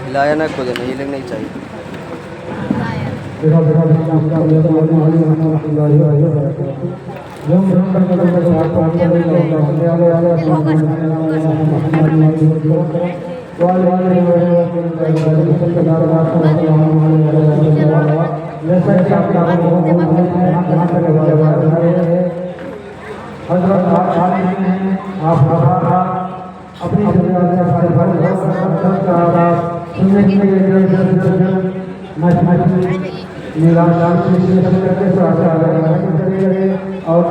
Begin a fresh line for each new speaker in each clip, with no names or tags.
हिलाया ना खुद नहीं, हिलना नहीं चाहिए।
अपनी सुनने के लिए और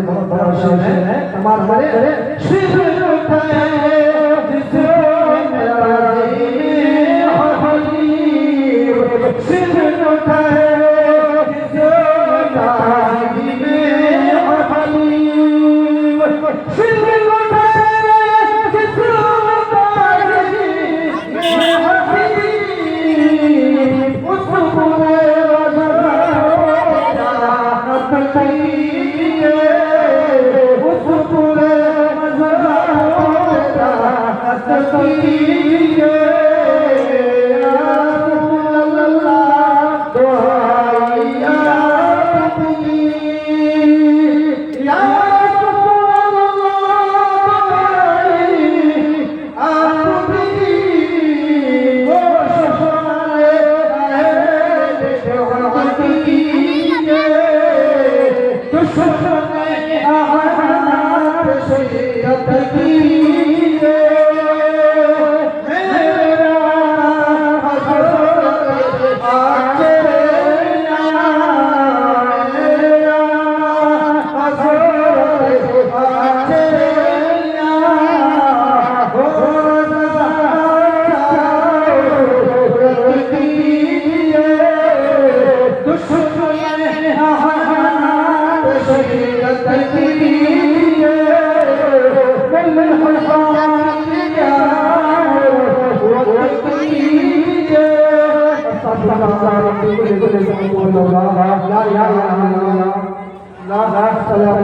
बहुत बड़ा शेर है। हमारे
नज़ारा से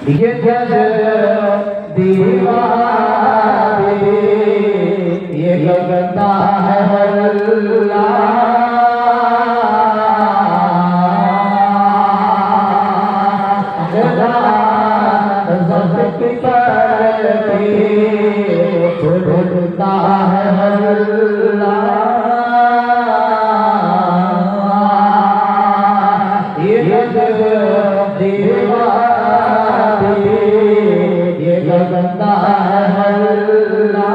ये जज दीवारे ये गंदा है हल्ला ढूंढता है हल्ला ये दीवारे ये गंदा है हल्ला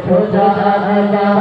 ढूंढता है हल्ला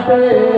हमें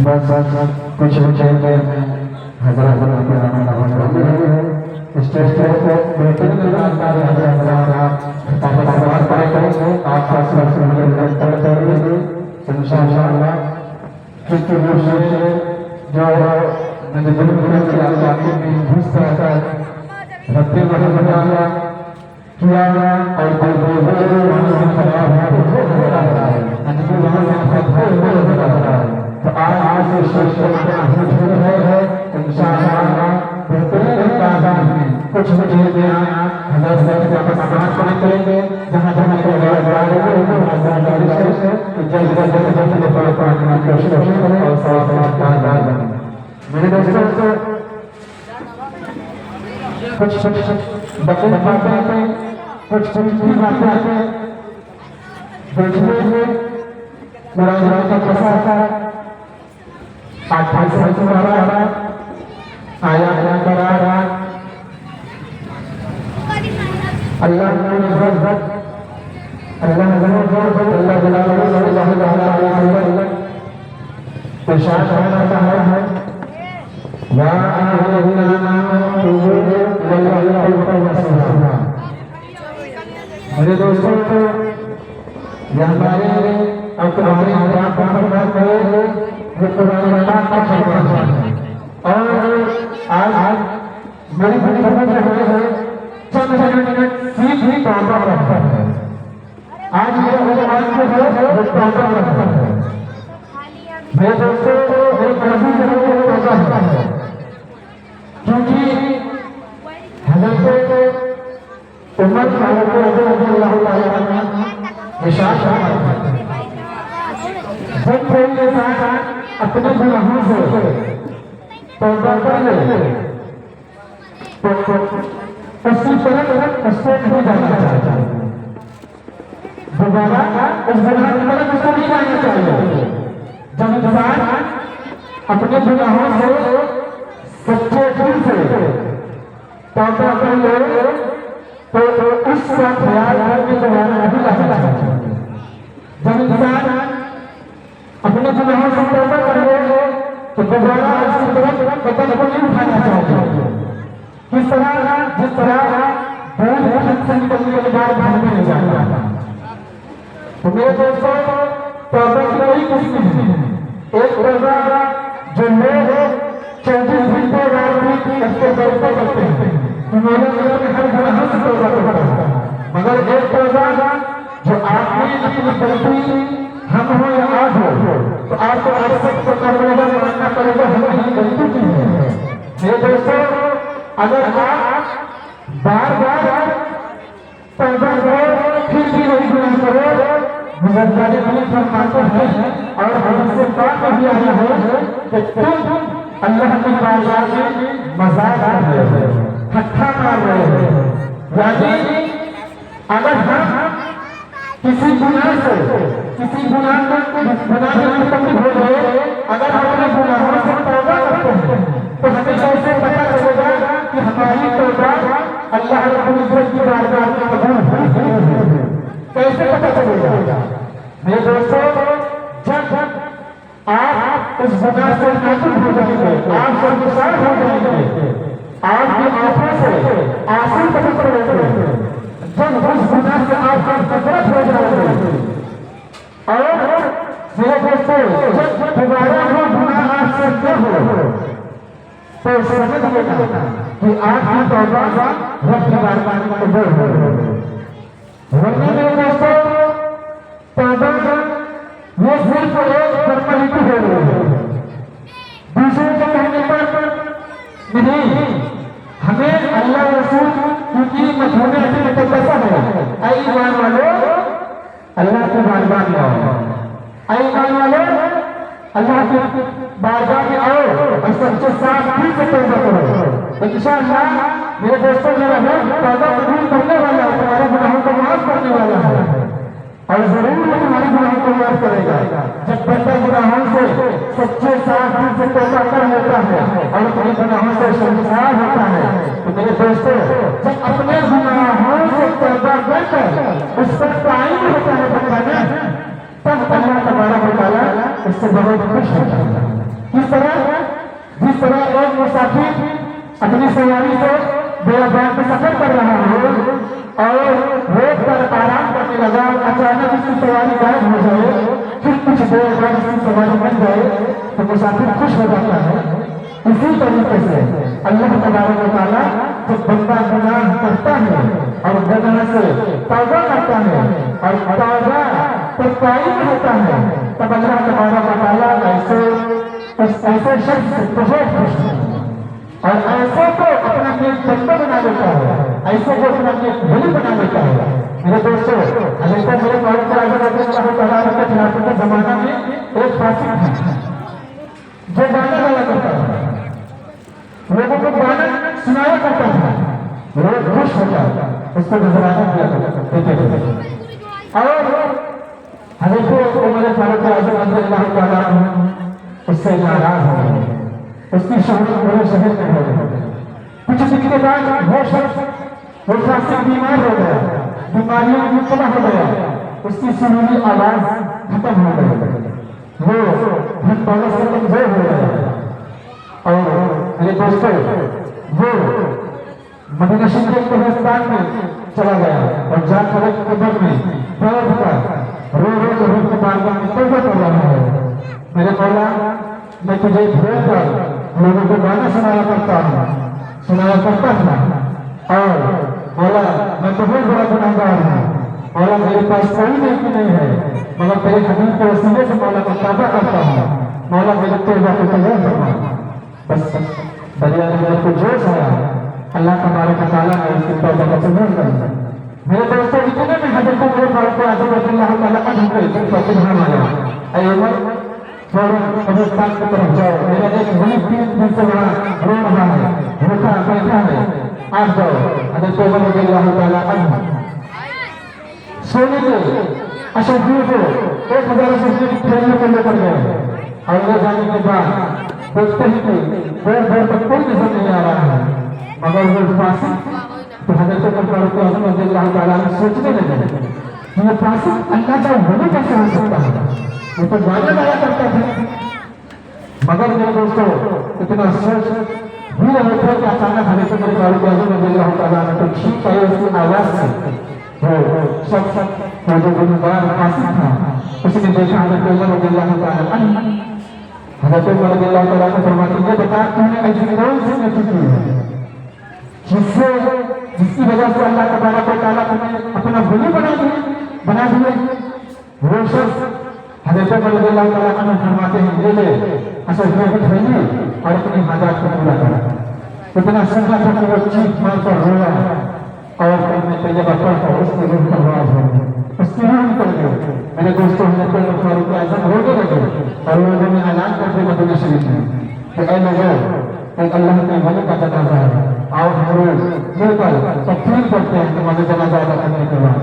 बस कुछ देर में हजरत स्टेज पे बैठे इंशाअल्लाह जो मैंने दिल में घुसता है रखते बनाया किया और तो आज से इंशाअल्लाह कुछ देर में हजरत का समापन करेंगे जहाँ जहाँ मेरे दोस्तों कुछ बकरी बातें कुछ बातें देखने में मेरा का कैसा आया करा रहा अल्लाह मेरे दोस्तों हमारे और आज मेरी बड़ी खबर है चंद सीट ही काउंटर रखता है आज मेरे काउंटर रखता है मेरे दोस्तों है क्योंकि हजरत उमर अपने गुनाहों से तौबा कर ले उसकी तरफ उससे नहीं जाना चाहता दोबारा उस गुनाह की तरफ उसको नहीं जाना चाहिए जब इंसान अपने गुनाहों से सच्चे दिल से तौबा कर ले तो उसका ख्याल में दोबारा नहीं लाना चाहिए जब इंसान अपने गुनाहों से तौबा कर ले तो दोबारा उसकी तरफ कदम को नहीं उठाना चाहिए किस तरह जिस तरह बहुत से निकलने के बाद घर में नहीं जाता तो मेरे दोस्तों तौबा की कोई किस्म नहीं एक तौबा जो लोग 24 घंटे रात करते करते हैं उन्होंने हर गुनाह से तौबा करता है मगर एक तौबा जो आपने अपनी गलती हम हो या आप हो तो आपको सबको मानना पड़ेगा हमारी गलती की है मेरे दोस्तों अगर आप बार बार तौबा करो फिर भी वही गुनाह करो मुजद्दाद अली फरमाते हैं और हमसे बात भी आया है कि तुम अल्लाह की बारगाह में मजाक कर रहे हो ठट्ठा मार रहे हो यानी अगर हम किसी गुनाह को गुनाह में मुतकल्लिफ हो गए, अगर हम अपने गुनाहों से तौबा करते हैं तो हमें कैसे पता चलेगा कि हमारी तौबा अल्लाह रब्बुल इज्जत की बारगाह में कबूल है? कैसे पता चलेगा? मेरे दोस्तों, जब आप उस गुनाह से नाखुश हो जाएंगे, आप शर्मसार हो जाएंगे, आपकी आंखों से आंसू टपक पड़ेंगे, जब उस गुनाह से आप नफरत हो जाएंगे और मेरे दोस्तों जब दोबारा वो गुनाह आपसे न हो तो समझ लेना कि आपकी तौबा रब की बारगाह में कबूल हो। वरना मेरे दोस्तों तौबा वो सिर्फ एक फॉर्मेलिटी हो रही है, दूसरे के कहने पर नहीं। हमें अल्लाह रसूल क्योंकि मजहूर मुकद्दसा है, ऐ ईमान वालों अल्लाह की बारगाह में आओ, ऐ ईमान वालों अल्लाह की बारगाह में आओ और सच्चे साफ दिल से तौबा करो। इंशाअल्लाह मेरे दोस्तों, मेरा रब तौबा कबूल करने वाला है, तुम्हारे गुनाहों को माफ करने वाला है और जरूर वो तुम्हारे गुनाहों को माफ करेगा। जब बंदा गुनाहों से सच्चे साफ दिल से तौबा कर लेता है और अपने गुनाहों से शर्मसार होता है तो मेरे दोस्तों जब अपने गुनाहों से तौबा कर उस पर कायम होता है बंदा ना, तब अल्लाह तबारक व तआला उससे बहुत खुश होता है। जिस तरह एक मुसाफिर अपनी सवारी से बेअबान में सफर कर रहा हो और रोड पर आराम करने लगा, अचानक उसकी सवारी गायब हो जाए, फिर कुछ देर बाद उसकी सवारी बन जाए तो मुसाफिर खुश हो जाता है। इसी तरीके से अल्लाह तबारक व तआला जब बंदा गुनाह करता है और गुनाह से तौबा करता है और तौबा पर कायम होता है तब अल्लाह तबारक व तआला ऐसे शख्स से बहुत खुश है और ऐसे को अपना नेक बंदा बना लेता है, ऐसे को अपना नेक वली बना लेता है। मेरे दोस्तों, हमेशा मेरे फारूक आज़म के खिलाफत के जमाना में एक फासिक था जो गाना गाया करता था, लोगों को गाना सुनाया करता था, लोग खुश होता था, उसको नजराना किया देते थे और हमें उमर फारूक आज़म रज़ियल्लाहु तआला अन्हु उससे नाराज हो गए, उसकी शोहरत पूरे शहर में हो गई। कुछ दिन के बाद वो फासिक बीमार हो गया, बीमारियों में मुब्तला हो गया, उसकी सुरीली आवाज खत्म हो गई, वो धन दौलत से कमजोर हो गया और मेरे दोस्तों वो मदीना शरीफ के कब्रिस्तान में चला गया और जाकर एक कब्र में बैठ कर रो रो के रब की बारगाह में तौबा कर रहा है। मेरे मौला, मैं तुझे भूल कर लोगों को गाना सुनाया करता था और मौला मैं बहुत बड़ा गुनाहगार हूँ, मौला मेरे पास कोई नेकी नहीं है मगर तेरे हबीब के वसीले से मौला मैं तौबा करता हूँ, मौला मेरे तौबा को कबूल फरमा। बस दरिया में को जोश आया, अल्लाह तबारक व तआला ने उसकी तौबा को कबूल कर लिया। मेरे दोस्तों, इतने में हज़रत उमर फारूक आज़म रज़ियल्लाहु तआला अन्हु को सुभान अल्लाह, ऐ उमर फौरन कब्रिस्तान की तरफ जाओ, मेरा एक वली 3 दिन से वहाँ रो रहा है, भूखा बैठा है, आप जाओ। हज़रत उमर रज़ियल्लाहु तआला अन्हु सोने के अशरफियों को 1000 सजदे की ट्रेनिंग को लेकर गए और ले जाने के बाद देखते ही देर देर तक कोई नजर नहीं आ रहा है मगर वो फासिक तो हज़रत उमर फारूक आज़म रज़ियल्लाहु तआला अन्हु सोचने लगे कि ये फासिक अल्लाह का वली कैसे हो सकता है, वो तो गाना गाया करता था। मगर मेरे दोस्तों इतना सोच भी रहे थे कि अचानक हज़रत उमर फारूक आज़म रज़ियल्लाहु तआला अन्हु तो ठीक पाए उसकी आवाज से वो जो गुनहगार फासिक था उसने देखा हज़रत उमर रज़ियल्लाहु तआला अन्हु, हज़रत उमर रज़ियल्लाहु तआला अन्हु फरमाते हैं बता तूने ऐसी कौन सी नेकी की है जिसकी वजह से अल्लाह तबारक व तआला तुम्हें अपना वली बना दिए। वो शख्स हज़रत उमर रज़ियल्लाहु तआला अन्हु फरमाते हैं ये ले असल में उठाइए और अपनी हाजात को पूरा करा। इतना सुंदर था कि वो चीख मार कर रोया और कलमे तैयबा पढ़कर उसकी रूह पर राज हो गई, उसकी रूह निकल गई। मेरे दोस्तों हज़रत उमर फारूक आज़म रोने लगे और लोगों ने ऐलान कर दिया मदीना शरीफ में कि ऐ लोगों, एक अल्लाह के वली का जनाजा है, आओ हम लोग मिलकर तकफीर करते हैं तुम्हारे जनाजा अदा करने के बाद।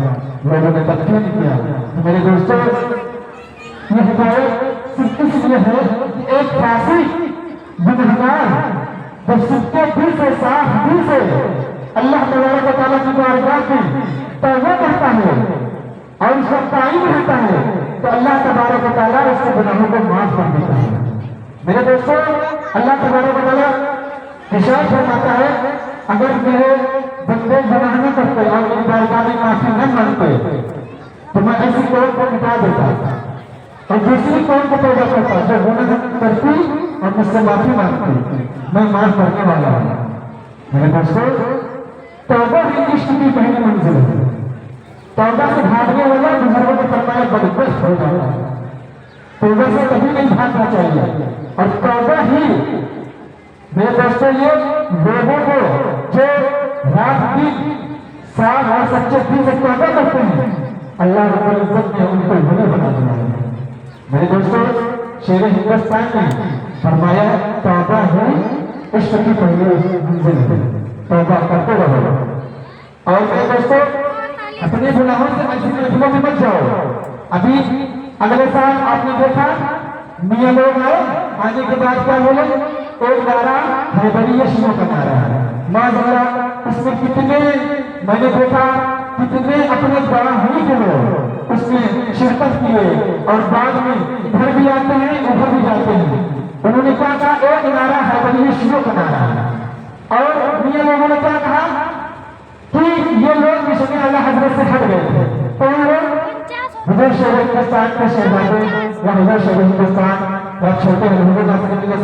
लोगों ने तकफीर किया। तो मेरे दोस्तों ये हिदायत सिर्फ इसलिए है कि एक फासी गुनहगार जब सच्चे दिल से साफ दिल से अल्लाह तआला की बारगाह में तौबा करता है और उसका ताईब रहता है तो अल्लाह तआला उसके गुनाहों को माफ कर देता है। मेरे दोस्तों, अल्लाह तआला इरशाद फरमाता है, अगर मेरे बंदे गुनाह न करते और मेरी बारगाह में माफी न मांगते तो मैं ऐसी कौम को मिटा देता और दूसरी कौम को पैदा करता जो गुनाह करती और मुझसे माफी मांगती, मैं माफ करने वाला हूँ। मेरे दोस्तों, तौबा ही इश्क की पहली मंजिल है। तौबा से भागने वाला बुजुर्गों ने फरमाया बदबख्त हो जाता है। तौबा से कभी नहीं भागना चाहिए और तौबा ही मेरे दोस्तों ये लोगों को जो रात दिन साफ और सच्चे दिल से तौबा करते हैं अल्लाह रब्बुल इज्जत ने उनको वली बना दिया है। मेरे दोस्तों, शेर हिंदुस्तान ने फरमाया तौबा ही इश्क की पहली मंजिल है, तौबा करते रहो। और मेरे दोस्तों, अपने गुनाहों से ऐसी महफिलों में मत जाओ। अभी अगले साल आपने देखा मियां लोग आने के बाद क्या बोले, एक नारा हैदरिया शियों का नारा है माज़अल्लाह। उसमें कितने मैंने देखा कितने अपने बराही के लोग उसमें शिरकत किए और बाद में इधर भी आते हैं उधर भी जाते हैं। उन्होंने क्या कहा, एक नारा हैदरिया शियों का नारा है। और मियां लोगों ने क्या कहा कि ये लोग मिशन आला हजरत से हट गए थे। तो उधर शहर हिंदुस्तान के शहजादे या उधर शहर हिंदुस्तान या छोटे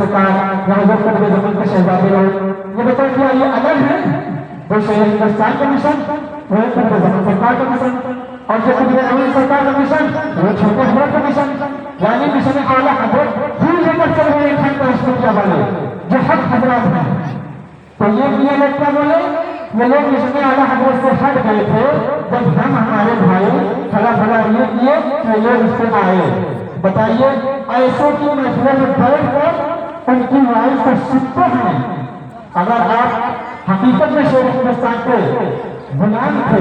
सरकार या उधर पूरे जमीन के शहजादे लोग ये बताओ क्या ये अलग है? वो शहर हिंदुस्तान का मिशन, वो पूरे जमीन सरकार का मिशन, और जो पूरे सरकार का मिशन वो छोटे हजरत का मिशन, यानी मिशन आला हजरत भूल लेकर चल रहे हैं का वाले जो हक हजरात हैं। तो ये लोग क्या बोले, ये लोग मिशन आला हजरत से हट गए थे जब हम हमारे भाई खड़ा खड़ा ये किए तो ये उससे आए। बताइए, ऐसों की महफिलों में बैठ कर उनकी वाइफ को सुनते हैं। अगर आप हकीकत में शेर हिंदुस्तान के गुलाम थे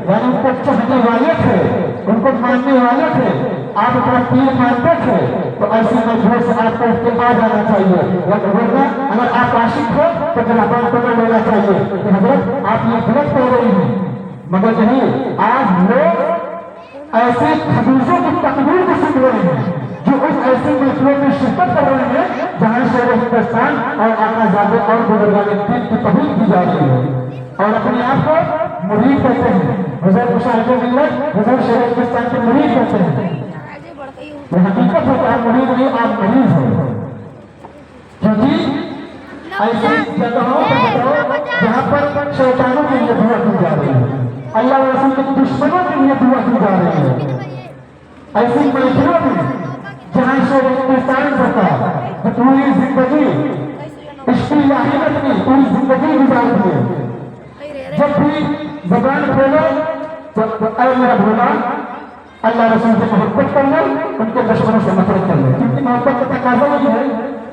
यानी उनको चाहने वाले थे, उनको मानने वाले थे, आप अपना पीर मानते थे तो ऐसी महफिलों से आपको उसके आ जाना चाहिए। वरना अगर आप आशिक हो तो गिरफ्तार पकड़ लेना चाहिए कि हजरत आप ये गलत कह रही हैं। मगर नहीं, आज लोग ऐसे खबीजों की तकदीर को सुन रहे हैं जो उस ऐसी महफिलों में शिरकत कर रहे हैं जहां शेर हिंदुस्तान और आकाजादे और बुजुर्गान दीन की तहरीर की जा रही है और अपने आप को मुरीद कहते हैं। हुजूर मुशाहिद मिल्लत, हुजूर शेर हिंदुस्तान के मुरीद कहते हैं। ये हकीकत है कि आप मुरीद नहीं, आप मरीज हो। क्योंकि ऐसी जगहों पर जहां पर शैतानों के लिए दुआ की जा रही है, अल्लाह और रसूल के दुश्मनों के लिए दुआ की जा रही है, ऐसी महफिलों में जहां शेर हिंदुस्तान सरकार पूरी जिंदगी इसकी लाहियत में पूरी जिंदगी गुजार दी है। जब भी जबान खोलो तो अरे मेरा भोला अल्लाह रसूल से मोहब्बत कर लो, उनके दुश्मनों से नफरत कर लो, क्योंकि मोहब्बत का तकाजा यही है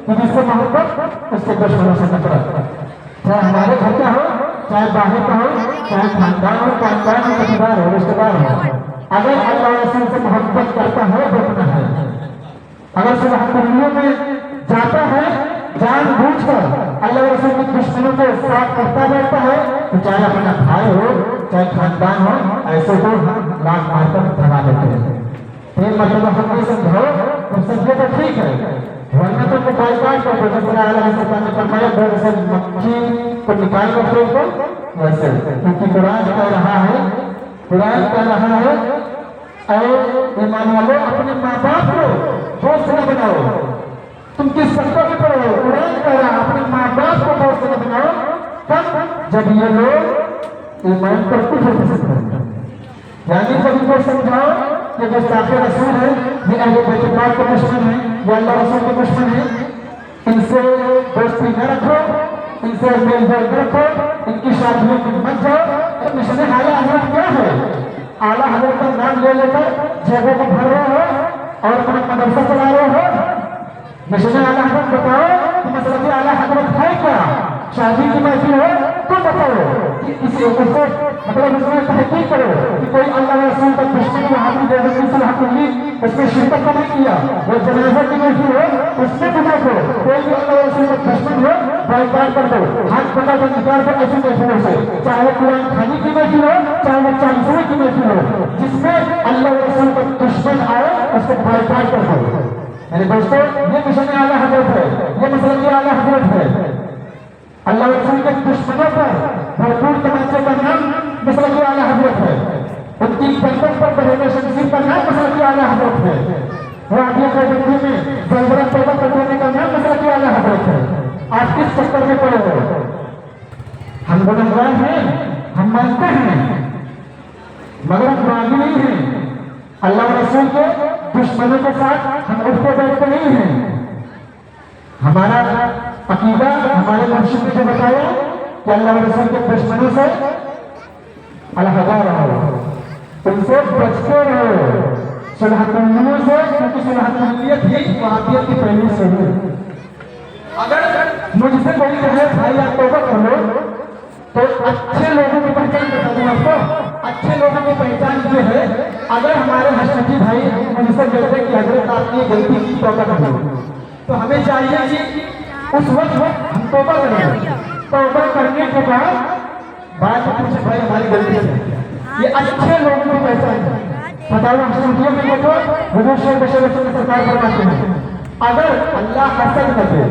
कि जिससे मोहब्बत उसके दुश्मनों से नफरत। चाहे हमारे घर का हो, चाहे बाहर का हो, चाहे खानदान हो, खानदान हो, रिश्तेदार हो, रिश्तेदार हो, अगर अल्लाह रसूल से मोहब्बत करता है देखना है। अगर सुबह कुल्लियों में जाता है जानबूझकर अल्लाह रसूल के दुश्मनों को साफ करता रहता है तो चाहे अपना भाई हो चाहे खानदान हो, ऐसे को हम लाख मारकर भगा देते हैं। तीन मतलब हमने समझाओ तो समझे तो ठीक है, वरना तो बाइकाट कर दो। सरकार ने फरमाया जैसे मक्खी को निकाल कर फेंक दो वैसे, क्योंकि कुरान कह रहा है, कुरान कह रहा है और ईमान वालों अपने माँ बाप को दोस्त न बनाओ। तुम किस सत्ता में पढ़ो? कुरान कह रहा है अपने माँ बाप को दोस्त न बनाओ तब जब ये लोग ईमान पर कुछ हो सकते हैं। यानी जब इनको समझाओ कि जो साफे रसूल है ये अहले बैत पाक के दुश्मन है, ये अल्लाह रसूल के दुश्मन है, इनसे दोस्ती न रखो, इनसे मेल जोल न रखो, इनकी शादियों में मत जाओ। तो मिशन आला हजरत क्या है? आला हजरत का नाम ले लेकर जगह को भर रहे हो और अपना मदरसा चला रहे हो। मिशन आला हजरत बताओ कि मसलक आला हजरत है क्या? शादी की महफिल हो तुम बताओ कि किसी उससे मतलब उसमें तहकीक करो कि कोई अल्लाह व रसूल का दुश्मन या हाथी बेइज्जती से हाथी उसमें शिरकत तो नहीं किया, वो जनाजा की मौजूद हो उसमें भी देखो कोई भी अल्लाह व रसूल का दुश्मन हो बाइकाट कर दो, हाथ पकड़ कर निकाल कर ऐसी महफिलों से, चाहे वो कुरान खानी की महफिल हो चाहे वो चालीसवें की महफिल हो, जिसमें अल्लाह व रसूल का दुश्मन आए उसको बाइकाट कर दो। मेरे दोस्तों ये मिशन आला हजरत है, ये मसलन आला हजरत है। अल्लाह व रसूल के दुश्मनों पर भरपूर तमाचे का नाम मसलन आला हजरत है, उनकी गर्दन पर बहेने शमशीर का नाम मसलन आला हजरत है, राबिया के बंदी में जलबरा तौबा कर देने का नाम मसलन आला हजरत है। आप किस चक्कर में पड़े हो? हम गुनहगार हैं, हम मानते हैं, मगर हम राजी नहीं हैं। अल्लाह व रसूल के दुश्मनों के साथ हम उठते बैठते नहीं हैं। हमारा अकीदा हमारे मुर्शिद ने जो बताया कि अल्लाह व रसूल के दुश्मनों से अलहदा रहो, उनसे बचते रहो, सुलहतुल्लियों से, क्योंकि सुलहतुल्लियत ही वहाबियत की पहली से है। अगर मुझसे कोई कहे भाई आप तौबा कर लो तो अच्छे लोगों की पहचान बता दूं आपको। अच्छे लोगों की पहचान ये है, अगर हमारे हशमती भाई मुझसे कहते कि हजरत आपने गलती की तौबा कर लो, तो हमें चाहिए कि उस वक्त हम तौबा करें। तौबा करने के बाद बात पूछे भाई हमारी गलती है। ये अच्छे लोगों की पहचान है। बताओ हशमतियों में देखो हुजूर शेख बशीर रसूल सरकार फरमाते हैं अगर अल्लाह हसद कर दे,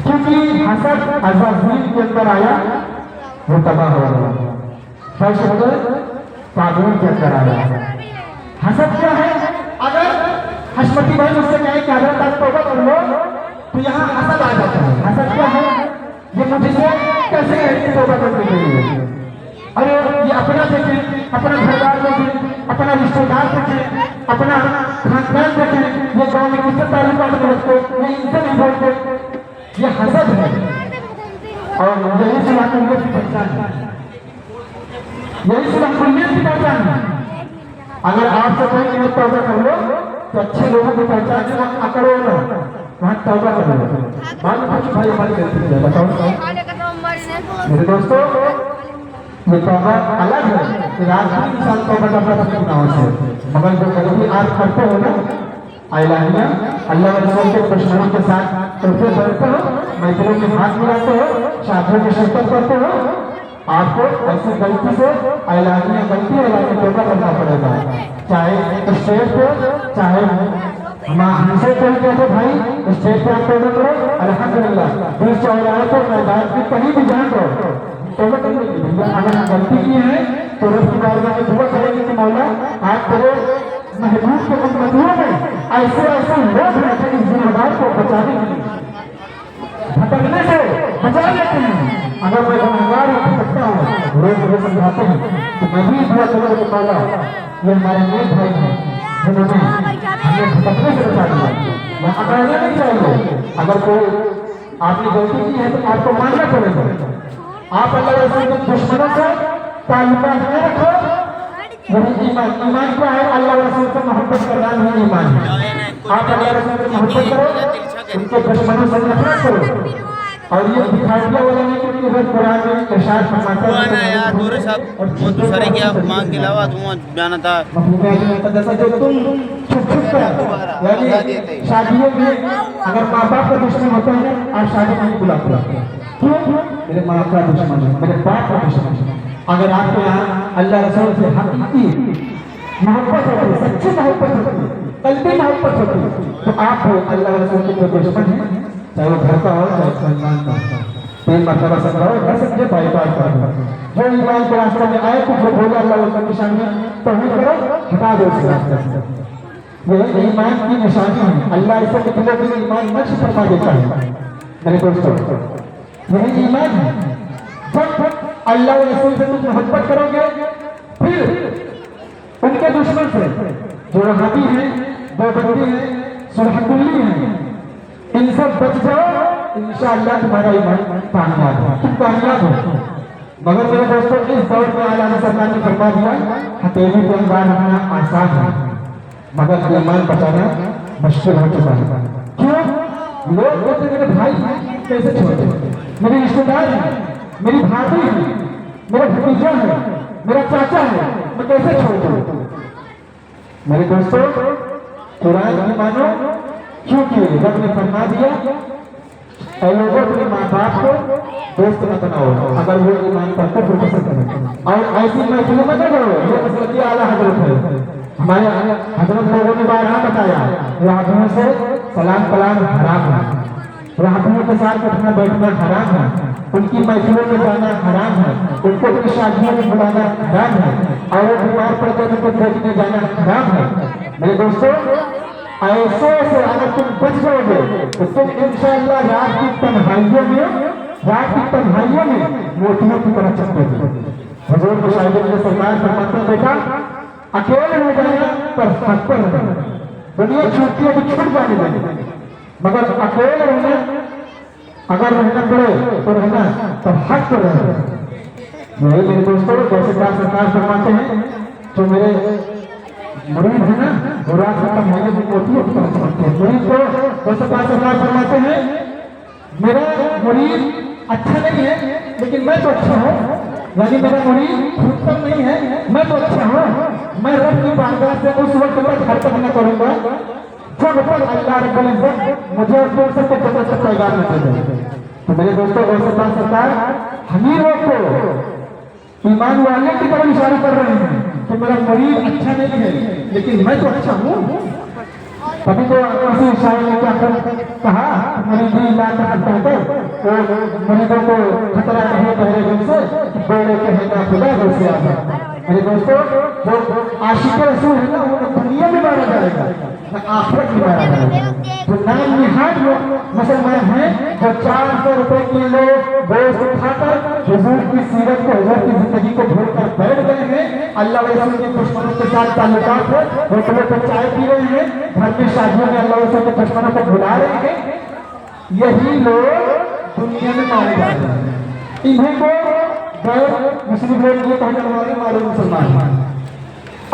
क्योंकि हसद अज़ाज़ील के अंदर आया वो तबाह हो गया, कानून के अंदर आया। हसद क्या है? अगर हशमती भाई मुझसे कहे कि हजरत आप तौबा कर लो तो यहाँ हसद आ जाता है। हसद क्या है? ये मुझसे कैसे कहती तौबा करने के लिए? अरे ये अपना देखें, अपना घरदार देखें, अपना रिश्तेदार देखें, अपना खानदान देखें, ये गाँव में किससे ताल्लुकात में रखते, ये इनसे नहीं बोलते, ये हसद है। और यही सुलहतुल्लियत की पहचान है, यही सुलहतुल्लियत की पहचान है। अगर आपसे कोई कीमत तौबा कर लो तो अच्छे लोगों की पहचान है, वहाँ करो ना, वहाँ तौबा कर लो। मान लो कुछ भाई हमारी गलती है, बताओ मेरे दोस्तों, ये तौबा अलग है कि रात भी इंसान तौबा करता है अपने गुनाहों से, मगर जो गलती आप करते हो ना आइलानिया अल्लाह व रसूल के दुश्मनों के साथ उठते बैठते हो, महफिलों में हाथ मिलाते हो, शादियों में शिरकत करते हो, आपको ऐसी गलती से आइलानिया गलती ऐलानी तौबा करना पड़ेगा। चाहे स्टेज पे, चाहे हमसे कोई कहते भाई स्टेज पे आप तौबा करो, अल्हम्दुलिल्लाह बीच चौराहे पे मैदान में कहीं भी जान दो तौबा करने की भैया। अगर हम गलती की है तो रब की बारगाह में दुआ करेंगे कि मौला आप तेरे महबूब के उम्मतियों में ऐसे ऐसे लोग रहते हैं इस जिम्मेदार को बचाने के लिए, भटकने से बचा लेते हैं। अगर मैं गुनहगार भटकता हूँ रोज रोज समझाते हैं तो मैं भी दुआ करूँ कि मौला ये हमारे नेक भाई हैं जिन्होंने हमें भटकने से बचा दिया। मैं अकड़ना नहीं चाहिए, अगर कोई आपने गलती की है तो आपको मानना पड़ेगा। आप अल्लाह रसूल के दुश्मनों से ताल्लुकात न रखो, यही ईमान। ईमान क्या है? अल्लाह रसूल से मोहब्बत करना ही ईमान है। आप अल्लाह रसूल से मोहब्बत करो, उनके दुश्मनों से नफरत करो। और ये दिखाटिया वाला नहीं कि इधर कुरान में इरशाद फरमाता है
यार दूर साहब वो दूसरे क्या मांग के अलावा तुम जाना था
जैसा जो तुम छुप छुप कर यानी शादियों में अगर माँ बाप का दुश्मन होता है आप शादी में बुलाते हैं, क्यों? मेरे माँ का दुश्मन है, मेरे बाप का दुश्मन है। अगर आपको यहाँ अल्लाह रसूल से हकीकी मोहब्बत होती है, सच्ची मोहब्बत होती है, कल्बी मोहब्बत होती है, तो आप अल्लाह रसूल के जो दुश्मन है, चाहे वो घर का हो चाहे खानदान का हो, तीन मरतबा समझा हो, घर समझे बाईपास कर दो। जो ईमान के रास्ते में आए कुछ जो बोला अल्लाह उसका निशानी तौहीद करो, हटा दो उस रास्ते से। ये ईमान की निशानी है, अल्लाह इसे निकले भी ईमान नक्श फरमा देता है। मेरे दोस्तों यही ईमान है। जब अल्लाह और रसूल से तुम मोहब्बत करोगे, फिर उनके दुश्मन से जो वहाबी हैं, देवबंदी हैं, सुलहतुल्ली हैं, इनसे बच जाओ, इंशाअल्लाह तुम्हारा ईमान कामयाब हो, तुम कामयाब हो। मगर मेरे दोस्तों इस दौर में आला सरकार ने फरमा दिया हथेली पे अंगार रखना आसान है, मगर ईमान बचाना मुश्किल हो चुका है। क्यों? लोग बोलते मेरे भाई कैसे छोड़े, मेरी रिश्तेदार है, मेरी भाभी है, मेरा भतीजा है, मेरा चाचा है, मैं कैसे छोड़ दूं? मेरे दोस्तों, कुरान की मानो, क्योंकि रब ने फरमा दिया ऐ लोगों अपने माँ बाप को दोस्त न बनाओ अगर वो ईमान पर कुफ्र पसंद करें, और ऐसी महफिलों में न करो। ये मसलकी आला हजरत है। हमारे हजरत लोगों ने बारहा बताया राहबरों से सलाम कलाम हराम है, राहबरों के साथ उठना बैठना हराम है, उनकी महफिलों में जाना हराम है, उनको अपनी शादियों में बुलाना हराम है, और वो बीमार पड़ जाने को देखने जाना हराम है। मेरे दोस्तों, ऐसे से अगर तुम बच जाओगे तो तुम इंशाअल्लाह रात की तन्हाइयों में मोतियों की तरह चमकोगे। हुजूर मुशाहिद ने सरकार फरमाते हैं, बेटा अकेले रह जाना पर हक पर रहना, दुनिया छूटती है तो छूट जाने देगी, मगर अकेले रहना, अगर रहना पड़े तो रहना पर हक पर रहना। यही मेरे दोस्तों, जैसे सरकार फरमाते हैं जो मेरे मुरीद है ना, बुरा खत्म होने की मोतियों की तरह चमकते हैं। मुरीद को जैसे सरकार फरमाते हैं, मेरा मुरीद अच्छा नहीं है लेकिन मैं तो अच्छा हूँ, यानी मेरा मुरीद उत्तम नहीं है, मैं तो अच्छा हूँ। मैं रब की बारगाह से उस वक्त तक हरकत न करूंगा जब तक अल्लाह रब्बुल इज्जत मुझे उस दूर से जन्नत से पैगाम न दे दे। तो मेरे दोस्तों, वैसे सरकार हमी लोग को ईमान वाले की तरफ इशारा कर रहे हैं कि मेरा मुरीद अच्छा नहीं है लेकिन मैं तो अच्छा हूँ। तभी तो किसी शायर ने क्या कहा, मुरीदी इलाका कहते तो मुरीदों को खतरा नहीं पहले दिन से बोले कहना खुदा वैसे आता। मेरे दोस्तों, जो आशिक रसूल है ना, वो दुनिया में मारा जाएगा न आखिरत में मारा जाएगा। जो नाम निहाद लोग मुसलमान हैं जो 400 रुपए किलो गोश्त खाकर हुजूर की सीरत को, हुजूर की जिंदगी को भूलकर बैठ गए हैं, अल्लाह रसूल के दुश्मनों के साथ ताल्लुकात है, होटलों पर चाय पी रहे हैं, घर में शादियों में अल्लाह रसूल के दुश्मनों को भुला रहे हैं, यही लोग दुनिया में मारे जा रहे हैं। इन्हीं को गैर मुस्लिम लोग ये कहकर मारे, मारो मुसलमान,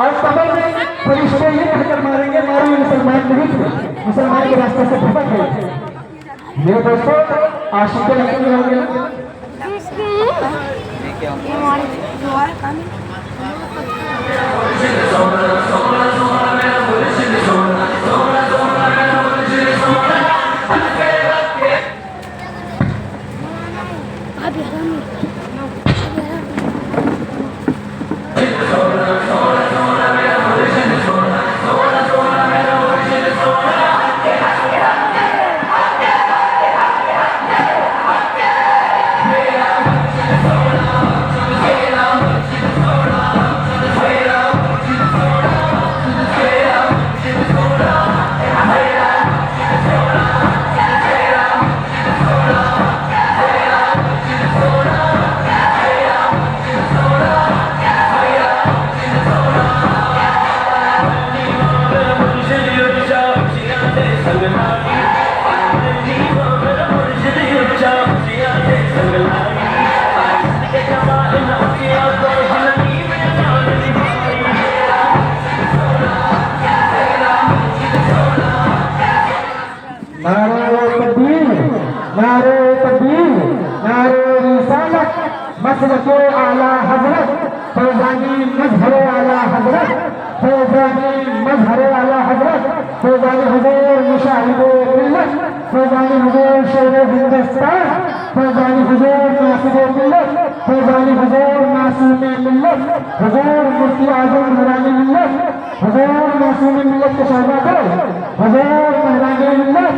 और कबर में फरिश्ते ये कहकर मारेंगे, मारो ये मुसलमान नहीं थे, मुसलमान के रास्ते से भटक गए। मेरे दोस्तों, आशिक रसूल हो गया। मसलके आला हजरत फैजानी मजहरे आला हजरत फैजानी मजहरे आला हजरत फैजानी हुजूर मुशाहिदे मिल्लत फैजानी हुजूर शेर हिंदुस्तान फैजानी हुजूर नासिरे मिल्लत फैजानी हुजूर मासूमे मिल्लत हुजूर मुफ्ती आजम नूरानी मिल्लत हुजूर मासूमे मिल्लत के शहजादे हुजूर महरानी मिल्लत।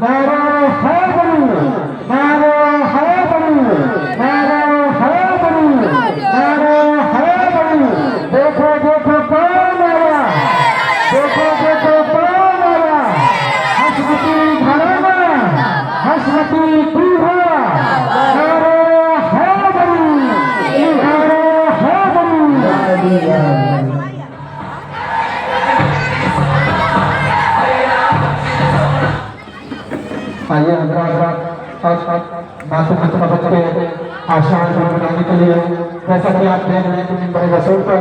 नारा हैदरी, नारा हैदरी, नारा हैदरी, नारा हैदरी। देखो देखो कौन आया, देखो देखो कौन आया, हसमती घराना, हसमती दूल्हा। नारा हैदरी, नारा हैदरी। आइए मासूम बच्चे के आशान बनाने के लिए, जैसा कि आप देख रहे हैं कि मिंबर रसूल पर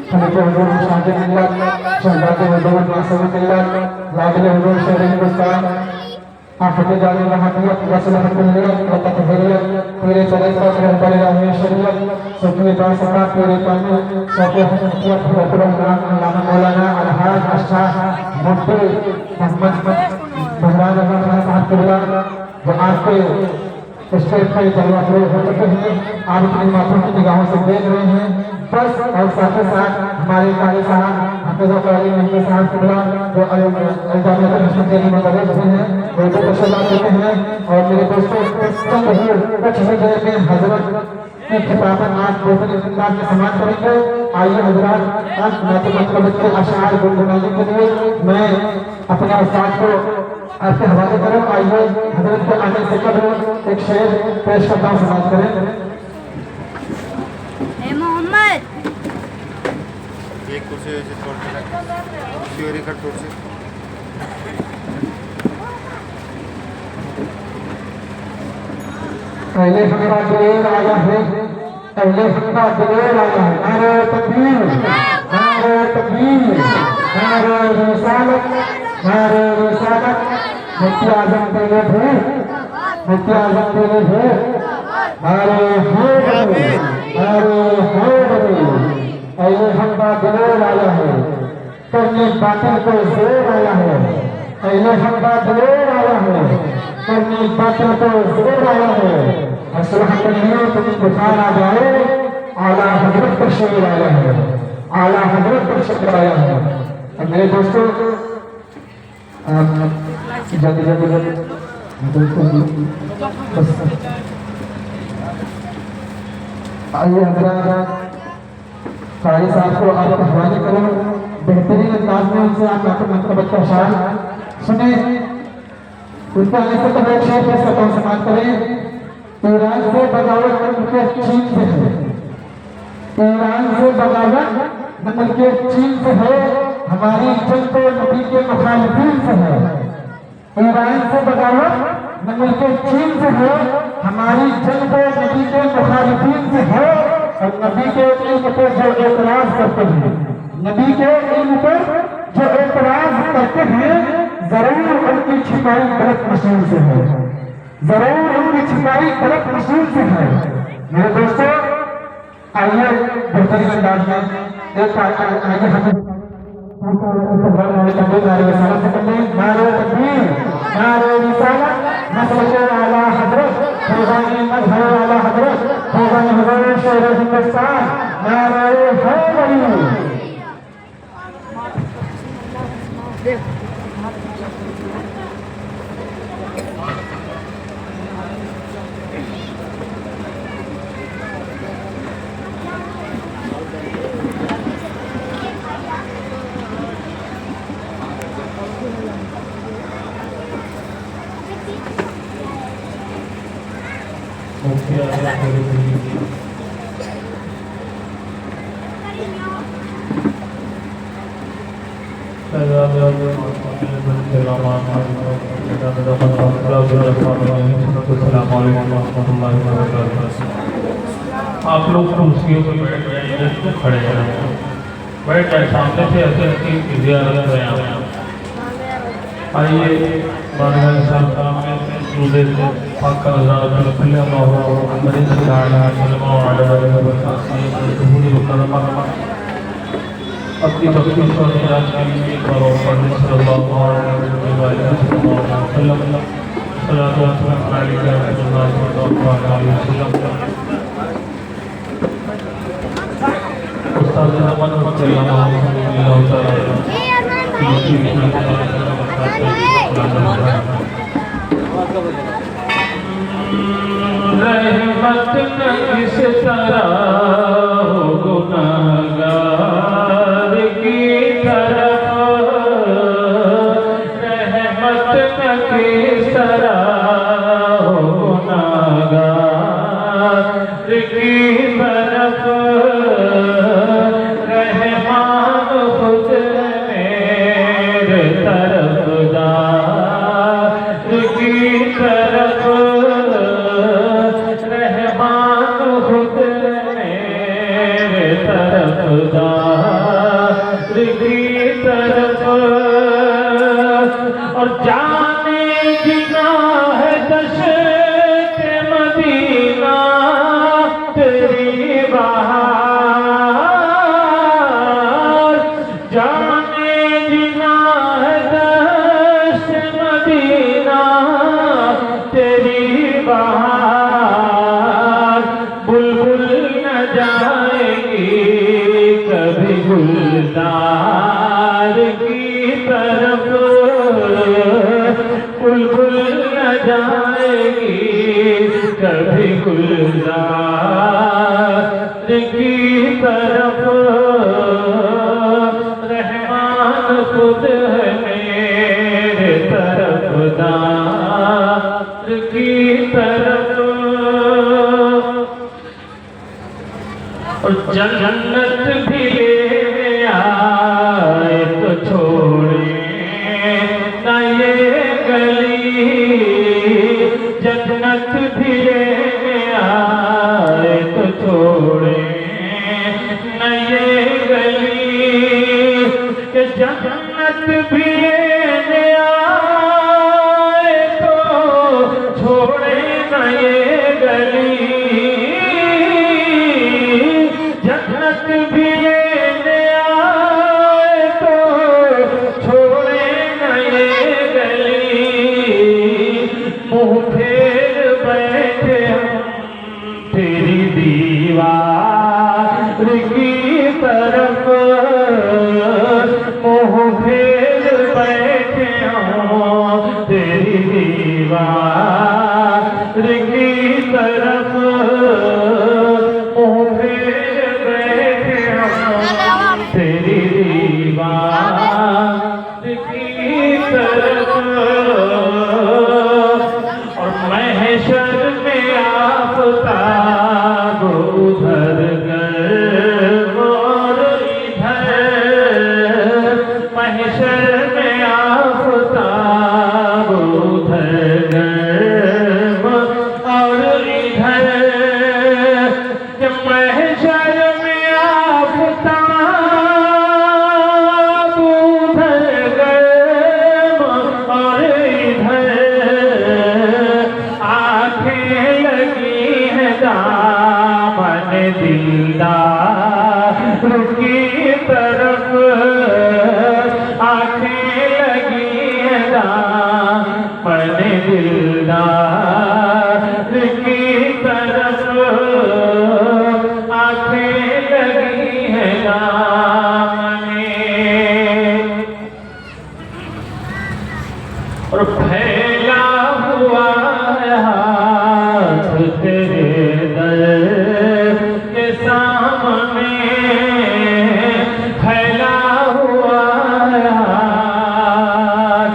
खलीफा हुजूर मुशाहिदे मिल्लत शहजादे हुजूर मासूम मिल्लत लाजिल हुजूर शेर हिंदुस्तान आखिर जाने वहाँ दिया वसलह कुल्लियत व तकबीरियत तेरे तरीक़ा से रहबर रहे शरीयत सुखी दासता तेरे कानून सौके हकीकत हुक्म अल्लाह मौलाना अलहाज अशाह मुफ्ती मोहम्मद बहरान अहमद साहब किबला जो आपके स्टेज पर जलवा हो चुके हैं, आप अपनी माथों की निगाहों से देख रहे हैं बस। और साथ ही साथ हमारे कारी साहब हफीज़ क़ारी महमूद साहब किबला जो अल्जामिया हिस्मत में दर्ज हुए हैं वो भी तशरीफ़ देते हैं। और मेरे दोस्तों चंद ही कुछ ही देर में हजरत की खिताबत आज बेहतर अंदाज में समाप्त करेंगे। आइए हजरात आज मतलब के अशआर गुनगुनाने के लिए मैं अपने उस्ताद को आपके हवाले करूँ। आइए हजरत के आने से कबल एक शेर पेश करता हूँ, समाप्त करें।
मोहम्मद
एक कुर्सी ऐसे छोड़ के रख थ्योरी कट कुर्सी
पहले हमारा दिलेर आया है, पहले हमारा दिलेर आया है। नारे तकबीर, नारे तकबीर, नारे रिसालत, नारे रिसालत। मुफ्ती आज़म तेरे थे, मुफ्ती आज़म तेरे थे। नारे हैदरी, नारे हैदरी। पहले हमारा दिलेर आया है, करने बातिल को जोर आया है। पहले हमारा दिलेर आया है, करने बातिल को जोर आया है। असलह तुम्हें बुखार आ जाए, आला हजरत पर शेर आया है, आला हजरत पर शेर आया है। अब मेरे दोस्तों जल्दी जल्दी जल्दी आइए हजरात कारी साहब को आपके हवाले करूँ, बेहतरीन अंदाज में उनसे आप मतलब का शान सुने। उनके आने से तो एक शेर पेश करता हूँ, समाप्त करें। ईरान से बगावत उनके चीन से है, ईरान से बगावत उनके चीन से है, हमारी जंग तो नबी के मुखालिफीन से है। ईरान से बगावत उनके चीन से है, हमारी जंग तो नबी के मुखालिफीन से है। और नबी के इल्म पर जो एतराज करते हैं, नबी के इल्म पर जो एतराज करते हैं, जरूर उनकी छिपाई गलत मशीन से है, जरूर उनकी छिपाई गलत मशीन से है। मेरे दोस्तों आइए बेहतरीन अंदाज में एक आइए हमें नारे रिसालत से करने। नारे तकबीर, नारे रिसालत, मसलके आला हजरत, फैज़ान मज़हर आला हजरत, फैज़ान हज़रत शेर हिंदुस्तान, नारे हैदरी।
आप लोग कुर्सियों पर बैठ रहे हैं तो खड़े हैं, बैठ जाए सामने से ऐसे की जियारत रहे हैं। आइए बारगाह साहब में दूसरे से पाका नज़ारा खुले मरीज अपनी भक्ति को निराश के लिए करो पढ़ने सल्लल्लाहु अलैहि वसल्लम सल्लल्लाहु अलैहि वसल्लम उस्ताद नमन सल्लल्लाहु रहमत किस तरह हो गुनाहगार की तरफ, रहमत किस तरह हो गुनाहगार की तरफ, रहमान खुद मेरे तरफदार की तरफ, रहमान खुद मेरे तरफ बुलबुल न जाएगी कभी गुलजार की तरफ। रहमान खुद है मेरे तरफदार की तरफ। और जन्नत भी ले आए तो छोड़े ना ये गली, जन्नत भी ले आए तो छोड़े ना ये गली, कि जन्नत भी ले आए तो छोड़े ना ये गली, जन्नत भी लेने आए तो छोड़े न ये गली। मुँह फेर बैठे हम तेरी दीवार की तरफ, मुँह फेर बैठे हम तेरी दीवार की तरफ। तेरी दीवार की तरफ। और महशर में आफताब उधर गर्म और इधर, महशर में आफताब उधर गर्म और इधर, जब महशर में आफताब और इधर, आंखें लगी है दामन दिलदार की तरफ, आंखें लगी है दामन दिलदार की तरफ, आंखें लगी है दामने। और फैला हुआ है हाथ तेरे दर के सामने, फैला हुआ है हाथ,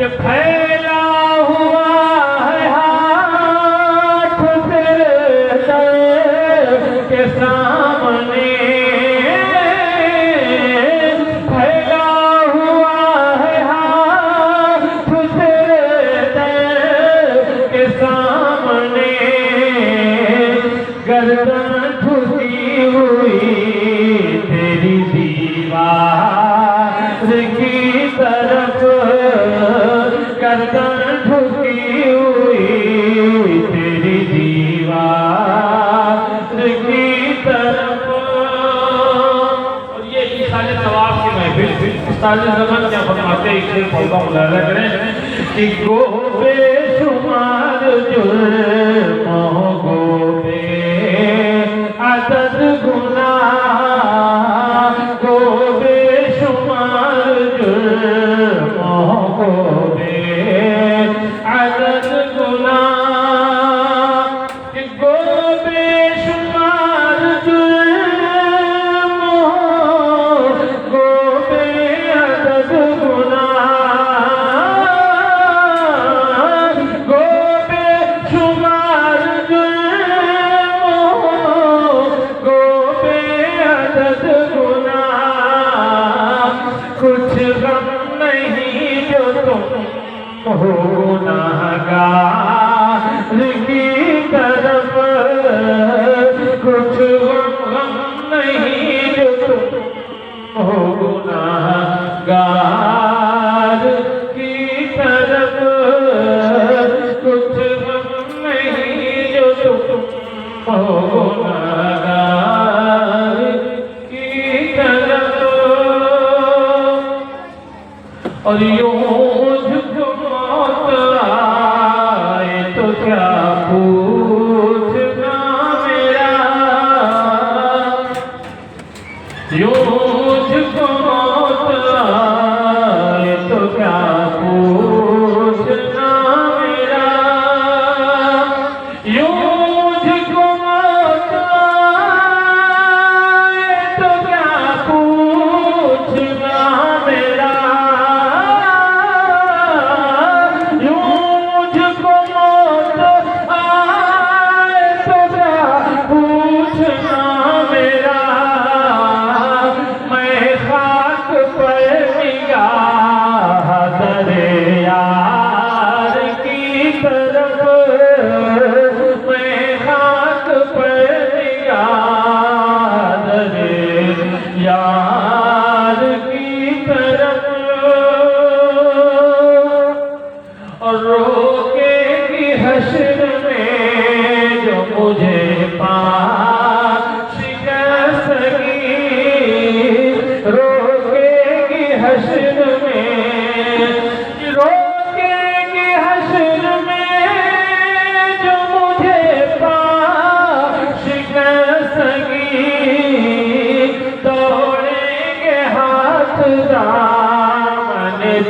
ये फैला हुआ है हाथ तेरे दर के सामने, फैला हुआ है हाथ के सामने, गर्दन झुकी हुई तेरी दीवार की तरफ, गर्दन झुकी हुई तेरी दीवार की तरफ। और ये सारे सवाब की महफिल सारे ज़मान क्या फरमाते हैं, एक पौधा मुलाजा करें कि गो बेशुमार जुर्म गो बेअदद गुनाह, गो बेशुमार जुर्म गो बेअदद गुनाह, कि गो बेशुमार जुर्म गो बेअदद गुनाह, गो बेशुमार जुर्म गो बेअदद गुनाह, कुछ गम नहीं जो तुम हो गुनाहगार की तरफ, कुछ गम नहीं जो तुम हो गुनाहगार की तरफ, कुछ गम नहीं जो तुम हो गुनाहगार की तरफ। और यूं झुकमौत आए तो क्या पूछना मेरा, यूं झुकमौत आए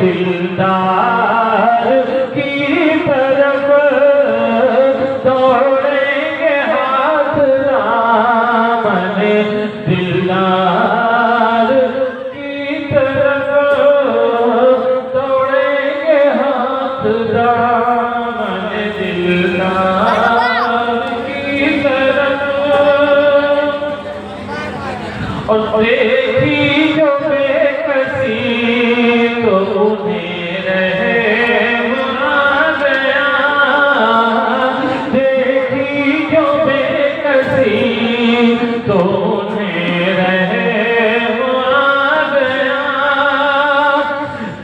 दिलदार की तरफ दौड़ेंगे हाथ दामन दिलदार की तरफ दौड़ेंगे हाथ दामन दिलदार की तरफ। और देखी जो बेकसी तो उन्हें रहम आ गया, देखी जो बेकसी तो उन्हें रहम आ गया,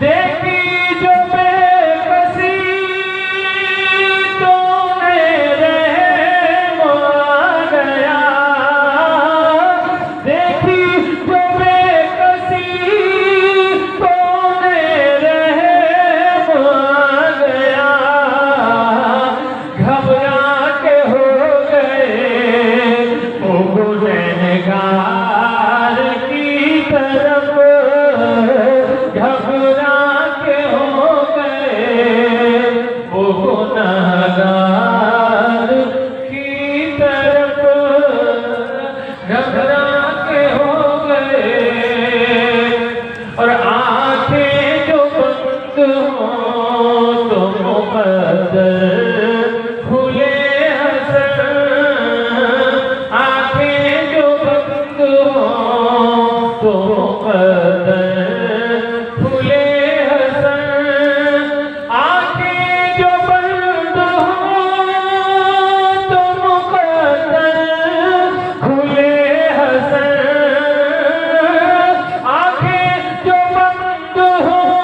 देखी जो बेकसी तो उन्हें रहम आ गया, देखी जो बेकसी तो उन्हें रहम आ गया, घबरा के हो गए वो गुनहगार की तरफ, घबरा के हो गए वो गुनहगार की तरफ, घबरा के हो गए। और आंखें जो बंद हों तो मुक़द्दर खुले हसन, आंखें जो बंद हों तो मुक़द्दर खुले हसन, आंखें जो बंद हों तो मुक़द्दर खुले हसन, आंखें जो बंद हों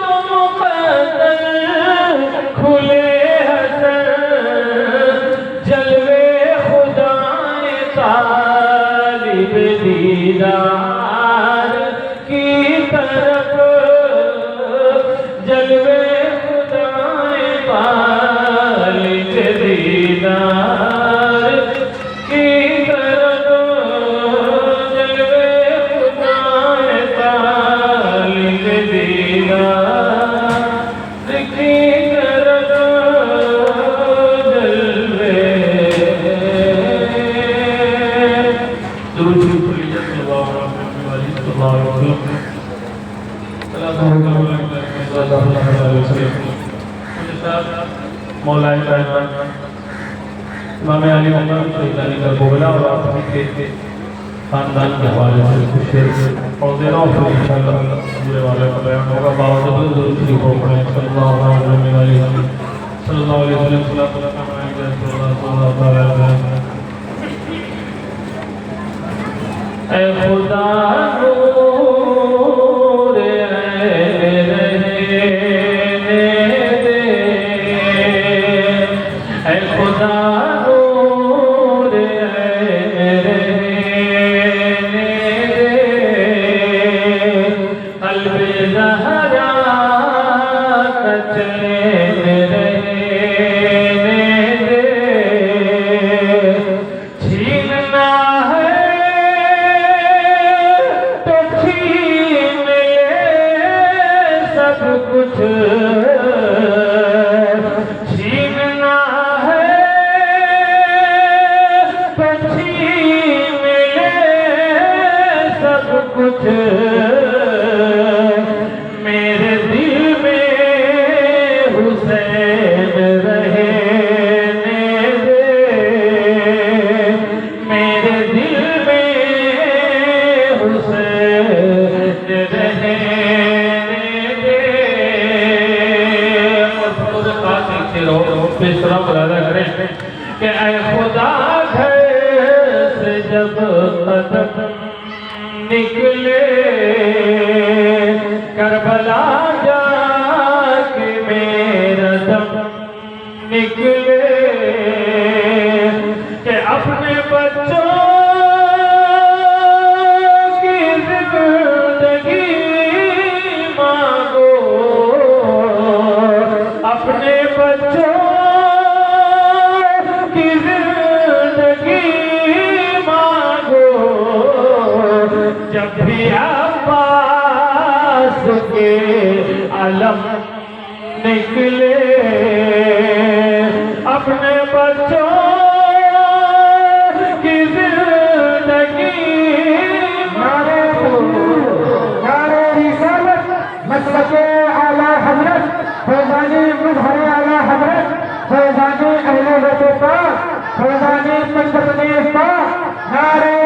तो मुक़द्दर खुले हसन, जलवे खुदाए तालिब दीदार की तरफ, जलवे खुदाए तालिब दीदार की तरफ, जलवे खुदाए तालिब दीदार की तरफ, जलवे दुरूद शरीफ पढ़िए सल्लल्लाहु अलैहि वसल्लम। मौलाए कायनात इमाम अली मक़ाम शहीदानी का बोला और आप के खानदान के हवाले से कुछ शेर और देना और फिर इंशाअल्लाह पूरे वाले का बयान होगा। बावजूद दुरूद शरीफ पढ़ें सल्लल्लाहु अलैहि वसल्लम, सल्लल्लाहु अलैहि वसल्लम, सल्लल्लाहु अलैहि वसल्लम। ऐ खुदा नूर रहने दे, ऐ खुदा नूर रहने दे, क़ल्ब ज़हरा का चैन रहने दे, छीनना है तो छीन ले सब कुछ, छीनना है तो छीन ले सब कुछ, मेरे दिल में हुसैन रहने दे, मेरे दिल में हुसैन रहने दे। और खुद खास लिखते रहो बेशरा मुरादा करें कि ऐ खुदा घर से जब कदम निकले, करबला जाके मेरा दम निकले, कि अपने बच्चों की जिंदगी मांगो, अपने बच्चों की जिंदगी मांगो, जब भी अब्बास के अलम निकले अपने बच्चों की जिंदगी
नारे रिसालत मसलके आला हजरत फैजानी मुजहरे आला हजरत फैजानी अहले बैत पाक फैजानी पंजतने पाक नारे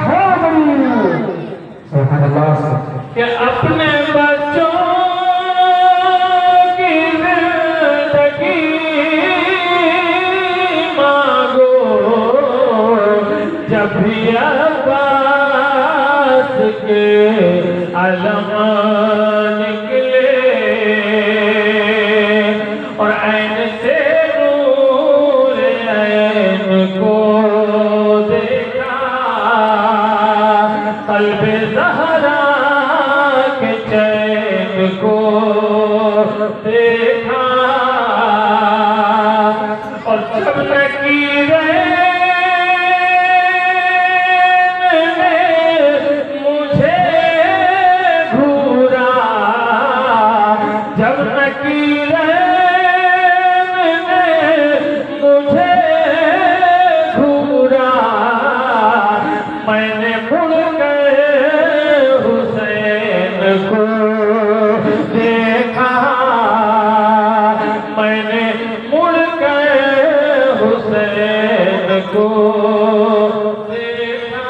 हैदरी सुभान अल्लाह
कि अपने बच्चों की जिंदगी मांगो जब भी अब्बास के अलम निकले और ऐन से नूर ऐन को देखा कल्बे ज़हरा के चैन को देखा और जब लकीरें ने मुझे घूरा जब लकीरें ने मुझे घूरा मैंने मुड़ कर हुसैन को देखा मैंने मुड़ कर हुसैन को देखा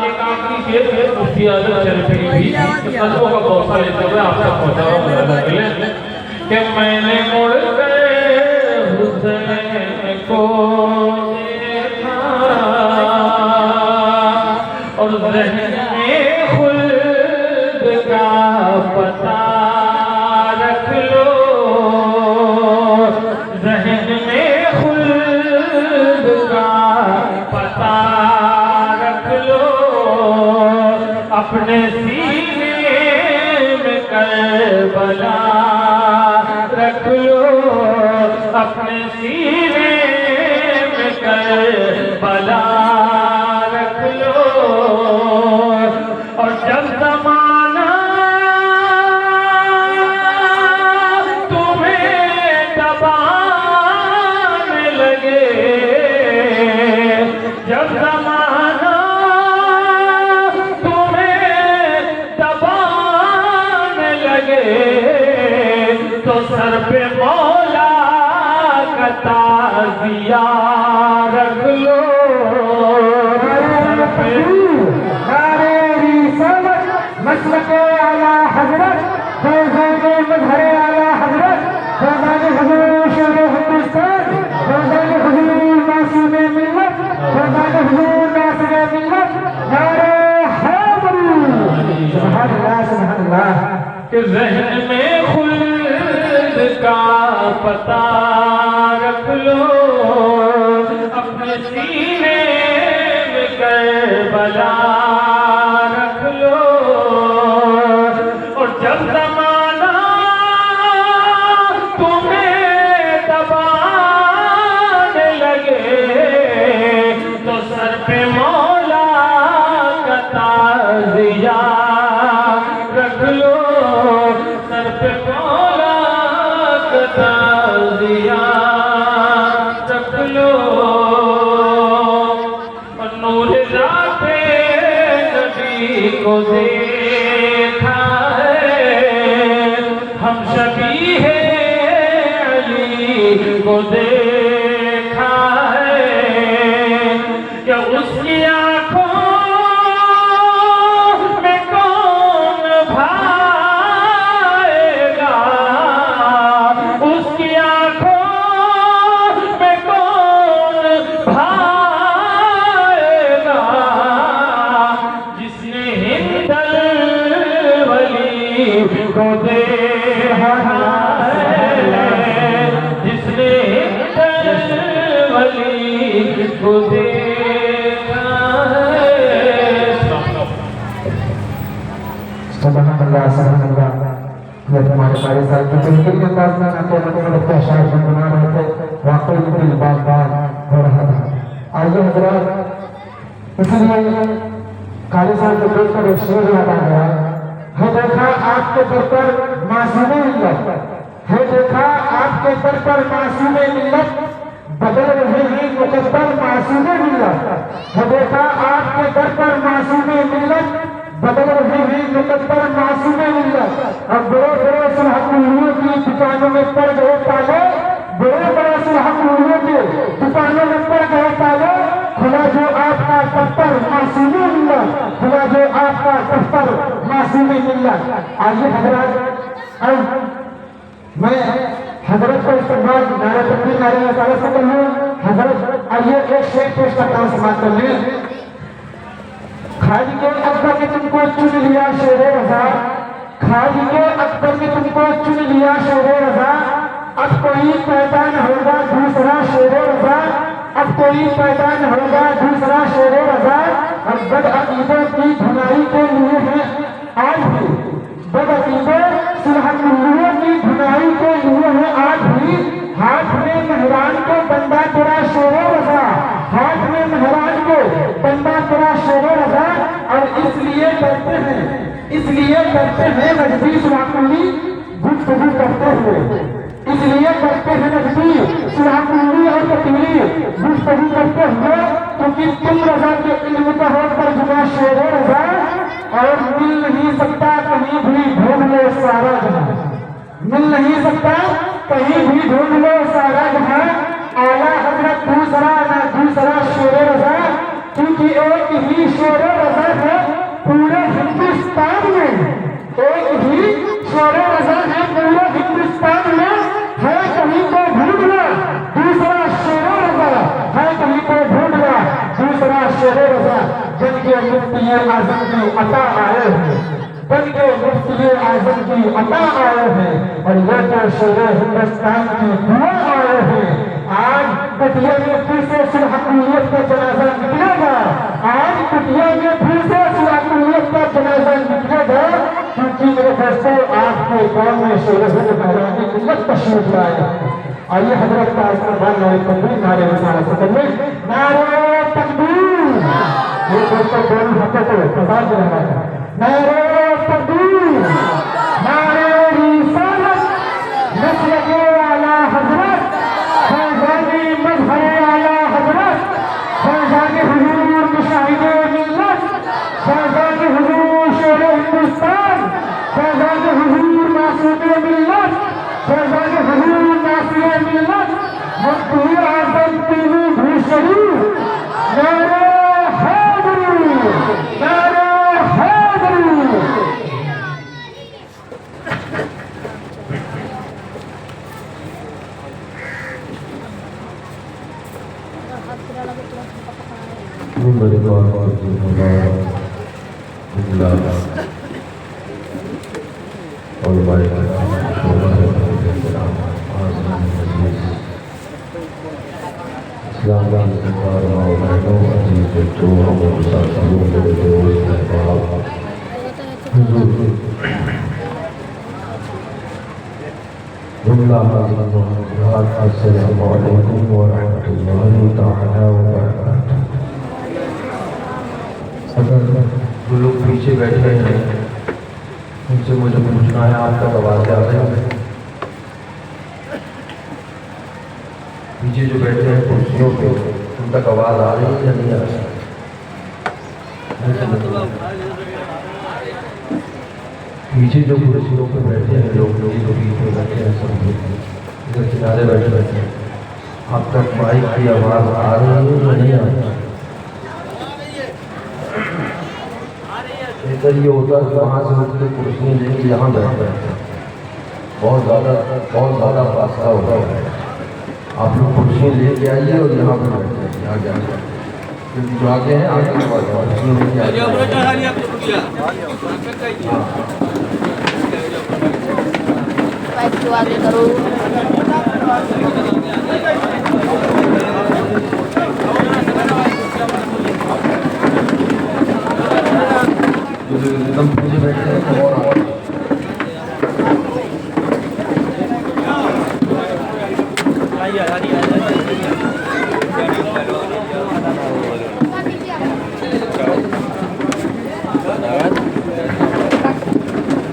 एक आखिरी शेर है मुफ्ती आजम शरीफ की भी नज़मों का बहुत सारे लेते हुए आप तक पहुँचा कि मैंने मुड़ कर हुसैन को देखा और ज़हन में खुल्द का पता रख लो ज़हन में खुल्द का पता रख लो अपने सीने में करबला रख लो अपने सीने में करबला रख लो और जब ज़माना तुम्हें दबाने लगे जब ज़माना तुम्हें दबाने लगे तो सर पे मौला का ताज़िया रख लो सर पे
नारे रिसालत मसलके आला हजरत फैजानी मुजहरे आला हजरत फैजानी हुजूर शेर हिंदुस्तान फैजानी हुजूर नासिर मिल्लत फैजानी हुजूर नासिर मिल्लत नारे हैदरी सुभान अल्लाह
कि ज़हन में खुल्द का पता रख लो अपने सीने में करबला रख लो और जब ज़माना तुम्हें दबाने लगे तो सर पे मौला का ताज़िया रख लो सर पे मौला का ताज़िया रख लो और नूर ज़ाते नबी को देखा है हम शबीहे अली को देखा है क्या उसकी आँखों में कौन भाएगा उसकी आँखों में कौन भाएगा जिसने हिंदल वली को देखा है जिसने हिंदल वली को देखा है
सुभान अल्लाह ये तुम्हारे सारे साल की बिल्कुल के पास में आते मतलब क्या शायद बना रहे थे वाकई दिल बात हो रहा था आइए हजरात इसलिए काली साहब को देखकर एक शेर याद आ गया है देखा आप आपके दर पर मासूमे मिल्लत है देखा आपके दर पर मासूमे मिल्लत बदल रहे हैं मुकद्दर मासूमे मिल्लत है देखा आपके दर पर मासूमे मिल्लत बदल रहे हैं मुकद्दर मासूमे मिल्लत। अब बड़े बड़े सुलहकुलियों की दुकानों में पड़ गए ताले, बड़े बड़े सुलहकुलियों के दुकानों में पड़ गए ताले, खुला जो आपका दफ्तर मासूमे मिल्लत, खुला जो आपका दफ्तर मासूमे मिल्लत। आइए हजरत, मैं हजरत को इस्तेमाल नारे तकबीर नारे रिसालत से कर लूं। हजरत आइए एक शेर पेश करता हूं, समाप्त कर लें। खाली के अकबर ने तुमको चुन लिया शेरे रजा, खाली के अकबर ने तुमको चुन लिया शेरे रजा, अब कोई पैदा न होगा दूसरा शेरे रजा, अब कोई पैदा न होगा दूसरा शेरे रजा। अब बदअकीदों की धुनाई के लिए है आज भी, बदअकीदों सुलहकुलियों की धुनाई के लिए है आज भी, हाथ में मेहरान को बंदा तेरा शेरे रजा, हाथ में मेहरान को बंदा तेरा शेरे रजा। और इसलिए करते हैं नजदीक सुलहकुली गुफ्तगू करते हुए, इसलिए करते हैं नजदीक सुलहकुली और कतीली गुफ्तगू करते हुए, क्योंकि तुम रजा के इल्म का हो पर जुमा शेरे रजा, और मिल नहीं सकता कहीं भी ढूंढ लो सारा जहां, मिल नहीं सकता कहीं भी ढूंढ लो सारा जहां, आला हजरत दूसरा ना दूसरा शेरे रजा, क्योंकि एक ही शेरे रजा है पूरे हिंदुस्तान में, एक ही शेरे रजा है पूरे हिंदुस्तान में, है कहीं को ढूंढना दूसरा शेरे रजा, है कहीं को ढूंढना दूसरा शेरे रजा। जन के मुफ्ती आजम की अता आए हैं, बन के मुफ्ती आजम की अता आए हैं, और ये तो शेरे हिंदुस्तान की दुआ आए हैं। आज कुटिया में फिर से सुलहकुलियत का जनाजा निकलेगा, आज कुटिया में फिर से सुलहकुलियत का जनाजा निकलेगा, क्योंकि मेरे दोस्तों आपके गांव में शेरे हिंद की मिल्लत तशरीफ लाए। आइए हजरत का इस्तेमाल नारे तकबीर नारे रिसालत से करिए, नारे तकबीर। ये दोस्तों दोनों हाथों को प्रसाद दे रहा है, नारे तकबीर नारे रिसालत, नस्ल के आला हजरत फैज़ाने मज़हर आला हजरत, फैज़ाने हुजूर मुशाहिदे मिल्लत, फैज़ाने हुजूर शेरे हिंदुस्तान, फैज़ाने हुजूर मासूमे मिल्लत, फैज़ाने हुजूर नासिए मिल्लत, मुफ्ती आज़म पीली भी शरीफ, नारे हैदरी, नारे हैदरी।
जो लोग पीछे बैठे हैं उनसे मुझे पूछना है, आप तक आवाज़ आ रही है? पीछे जो बैठे हैं कुर्सियों पे उन तक आवाज़ आ रही है या नहीं आ रही? पीछे जो कुर्सियों पे बैठे हैं लोग जो बीच में बैठे हैं सब इधर किनारे बैठे हैं, आप तक माइक की आवाज़ आ रही है या नहीं आ रही? इधर ये होता है वहाँ से उठ के कुर्सियाँ लेके यहाँ बैठ जाते हैं, बहुत ज़्यादा फासला होता है। आप लोग कुर्सियाँ लेके आइए और यहाँ पर बैठ जाइए, आगे आगे क्योंकि जो आगे हैं आगे की बात कुर्सियाँ लेके आइए।
आगे करो
एकदम पीछे बैठे हैं तो और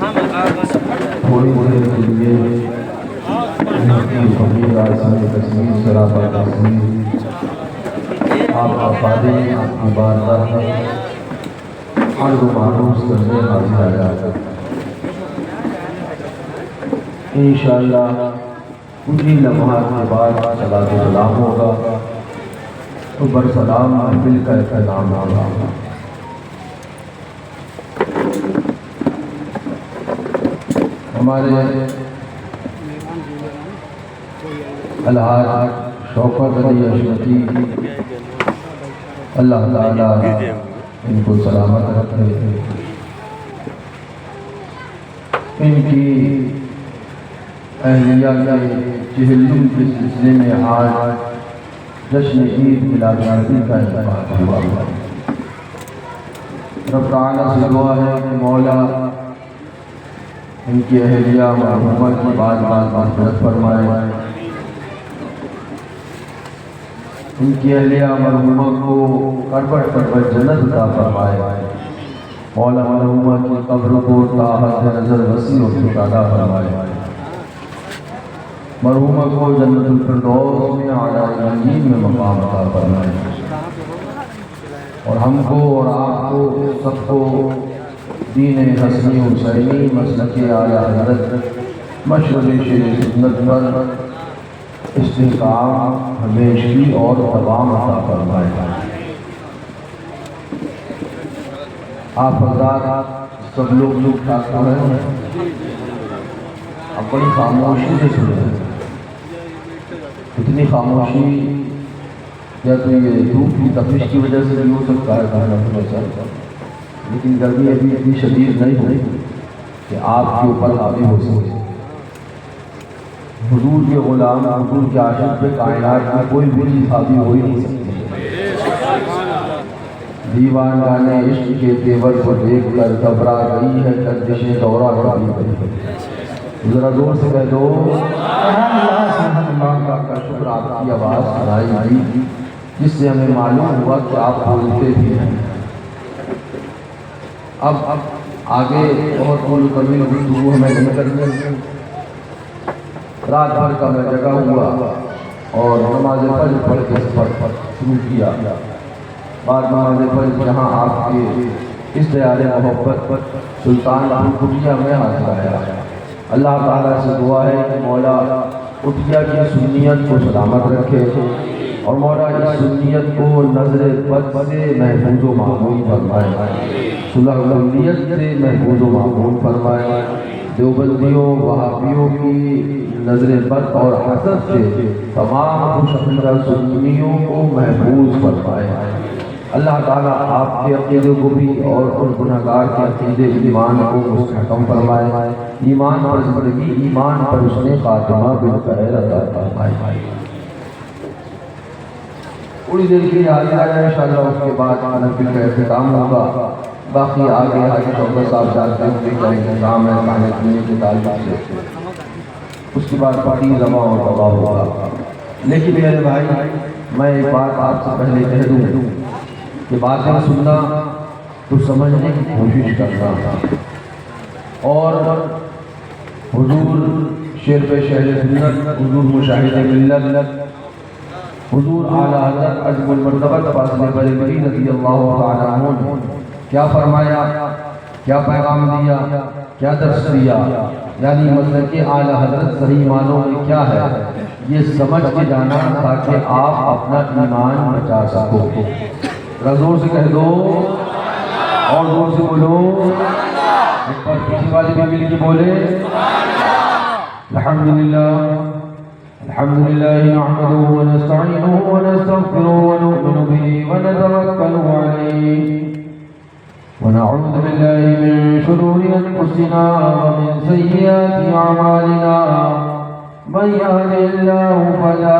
हाँ
थोड़ी देर के लिए तस्वीर सरापा तस्वीर आप आफादे आपकी बारगाह में हर दो मानूस करने हाजिर आया। इंशाअल्लाह कुछ ही लम्हात के बाद सलात सलाम होगा तो बरसलाम महफिल का एहतराम होगा। हमारे अलहाज शौकत अली अशरफी अल्लाह ताला इनको सलामत रखे, इनकी अहलिया के चहलुम के सिलसिले में आज जश्न ईद मिलादुन्नबी का इत्तेफाक हुआ। रब ताला से दुआ है कि मौला इनकी अहलिया मरहूमा की बात मग़फ़िरत फरमाए, इनकी अहलिया मरहूमा को करबट करबट जन्नत अता फरमाए, मौला मरहूमा की कब्र को ताहत नज़र वसी और खुशहाल फरमाए, मरहूमा को जन्नतुल फिरदौस में आला यकीन में मकाम अता फरमाए और हमको और आपको सबको दीन हसनी हुसैनी मसलके आला हज़रत मशरक़ सुन्नत पर इस्तिक़ाम हमेशगी और दवाम अता फरमाए। आप हज़रात सब लोग ठाकुर हैं, अपनी खामोशी से सुने। इतनी खामोशी या तो ये धूप की तपिश की वजह से भी हो सकता है कहना हमेशा, लेकिन गर्मी अभी इतनी शदीद नहीं हुई कि आपके ऊपर हावी हो सके। हुजूर के गुलाम हुजूर के आशिक पे कायनात में कोई भी चीज़ हावी हो ही नहीं सकती। दीवान गाने इश्क के तेवर को देख कर घबरा गई है गर्दिशें दौरा कभी कभी। जरा जोर से कह दो का शुक्र आपकी आवाज़ सुनाई दी जिससे हमें मालूम हुआ कि आप बोलते भी हैं। अब आगे बहुत कुल कमी गुफ्तगू हमें नहीं करनी। रात भर का मैं जगा हुआ और नमाज़ फज्र पढ़ के सफ़र शुरू किया। बाद नमाज़ फज्र जहाँ आपके इस दयारे मोहब्बत पर सुल्तानपुर कुटिया में हाजिर आया। अल्लाह ताला से दुआ है कि मौला कुटिया की सुन्नियत को सलामत रखे और मौला इस सुन्नियत को नजर बद से महफूज व मामून फरमाए, सुलहनियत से महफूज व मामून फरमाए, देवबंदियों वहाबियों की नजर बद और हसद से तमाम खुशअक़ीदा सुन्नियों को महफूज फरमाए। अल्लाह ताला आपके अक़ीदे को भी और उन गुनहगार के अक़ीदे ईमान को मुस्तहकम फरमाए, ईमान पर ज़िंदगी, ईमान पर उसने खातिमा बिलखैर अता फरमाए। थोड़ी देर के लिए हाजिर आया इंशाअल्लाह, उसके बाद महफिल का एहतिताम होगा। बाकी आगे हाजी शौकत साहब जाते हुए का इंतजाम है खाने पीने के ताल्लुक से, उसके बाद पार्टी जमा और दवा होगा। लेकिन मेरे भाई, मैं एक बात आपसे पहले कह दूँ कि बातें सुनना तो समझने की कोशिश करना और हुजूर शेर पे शहर सुन्नत, हुजूर मुशाहिद मिल्लत, हुजूर आला हज़रत अज़मुल मर्तबा फाज़िल बरेलवी रज़ियल्लाहु ताला अन्हु क्या फरमाया, क्या पैगाम दिया, क्या दर्स दिया, यानी मतलब कि आला हज़रत सही मानों में क्या है, ये समझ के जाना ताकि आप अपना ईमान बचा सको। जोर से कह दो और जोर से बोलो, एक बार पीछे वाले भी मिल के बोले अल्हम्दुलिल्लाह अल्हम्दुलिल्लाह नहमदुहु व नस्तईनुहु व नस्तगफिरुहु व नु'मिनु बिही व नतवक्कलु अलैहि व नऊज़ु बिल्लाहि मिन शुरूरि अनफुसिना व मिन सय्यिआति अअमालिना मन यहदिहिल्लाहु फला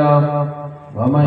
लहु वमन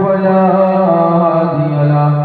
फला हादिय लहु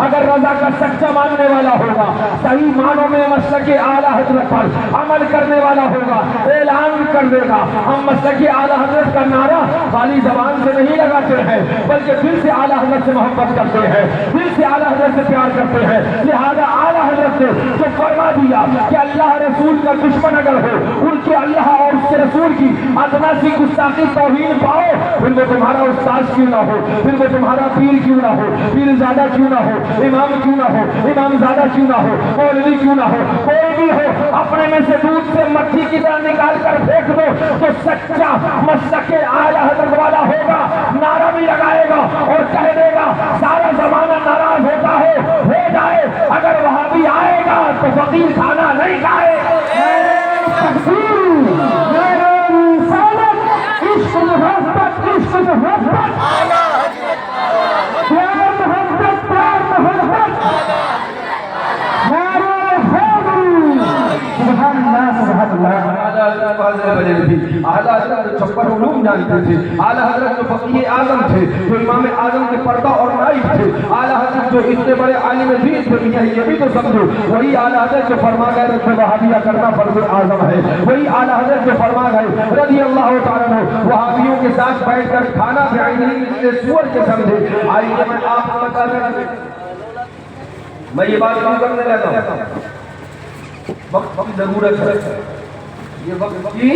अगर रजा का सच्चा मानने वाला होगा, सही मानों में मसलक आला हजरत पर अमल करने वाला होगा, ऐलान कर देगा हम मसलक आला हजरत का नारा खाली जबान से नहीं लगाते हैं, बल्कि दिल से आला हजरत से मोहब्बत करते हैं, दिल से आला हजरत से प्यार करते हैं। लिहाजा आला हजरत ने जो फरमा दिया कि अल्लाह रसूल का दुश्मन अगर हो, उनके अल्लाह और उसके रसूल की अदना सी गुस्ताखी तौहीन पाओ, फिर वो तुम्हारा उस्ताद क्यों ना हो, फिर वो तुम्हारा पीर क्यों ना हो, पीर ज़्यादा क्यों ना हो, इमाम क्यों ना हो, इमाम ज़्यादा क्यों ना हो, मौलवी क्यों ना हो, कोई भी हो, अपने में से दूध से मक्खी की तरह निकाल कर फेंक दो, तो सच्चा मसलक आला हजरत वाला होगा, नारा भी लगाएगा और कह देगा सारा जमाना नाराज होता है, हो जाए, अगर वहां भी आएगा तो फकीर खाना नहीं खाए।
आला हजरत छप्पर उलूम जानते थे, आला हजरत जो फकीह आजम थे, जो इमाम आजम के पर्दा और नाइब थे, आला हजरत जो इतने बड़े आलिम दीन थे, ये भी तो समझो, वही आला हजरत जो फरमा गए रद्द वहाबिया करना फर्ज आजम है, वही आला हजरत जो फरमा गए रज़ी अल्लाह तआला अन्हु वहाबियों के साथ बैठकर खाना खाई नहीं, इसलिए सुअर के समझे। आइए मैं आपको बता दें, मैं ये बात क्यों करने लगा हूं, वक्त की जरूरत है, ये वक्त की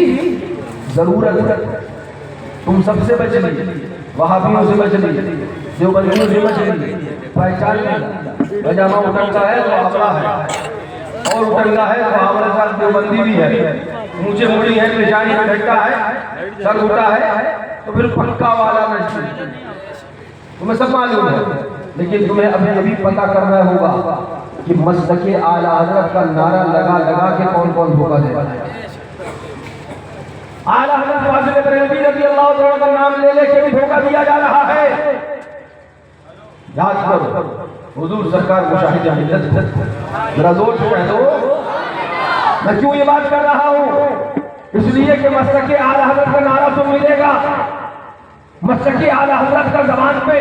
जरूरत है। तुम सबसे बच ली, वहाबियों से बच ली, देवबंदियों से बच ली, पहचान ली, पजामा उटंगा है तो आपड़ा है, और उटंगा है तो हमारे साथ देवबंदी भी है, ऊंचे मुड़ी है, पेशानी में ढकता है, सर उठा है, तो फिर पक्का वाला नहीं, तुम्हें सब मालूम है। लेकिन तुम्हें अभी अभी पता करना होगा कि मसलक आला हजरत का नारा लगा लगा के कौन कौन धोखा दे रहा है।
आला हजरत वासिल बरेलवी रज़ी अल्लाह तआला का नाम ले लेके भी धोखा दिया जा रहा है।
याद करो हुजूर सरकार मुशाहिद अहमियत, जरा जोर से कह दो।
मैं क्यों ये बात कर रहा हूँ, इसलिए कि मसलक आला हजरत का नारा तो मिलेगा, मसलक आला हजरत का जबान पे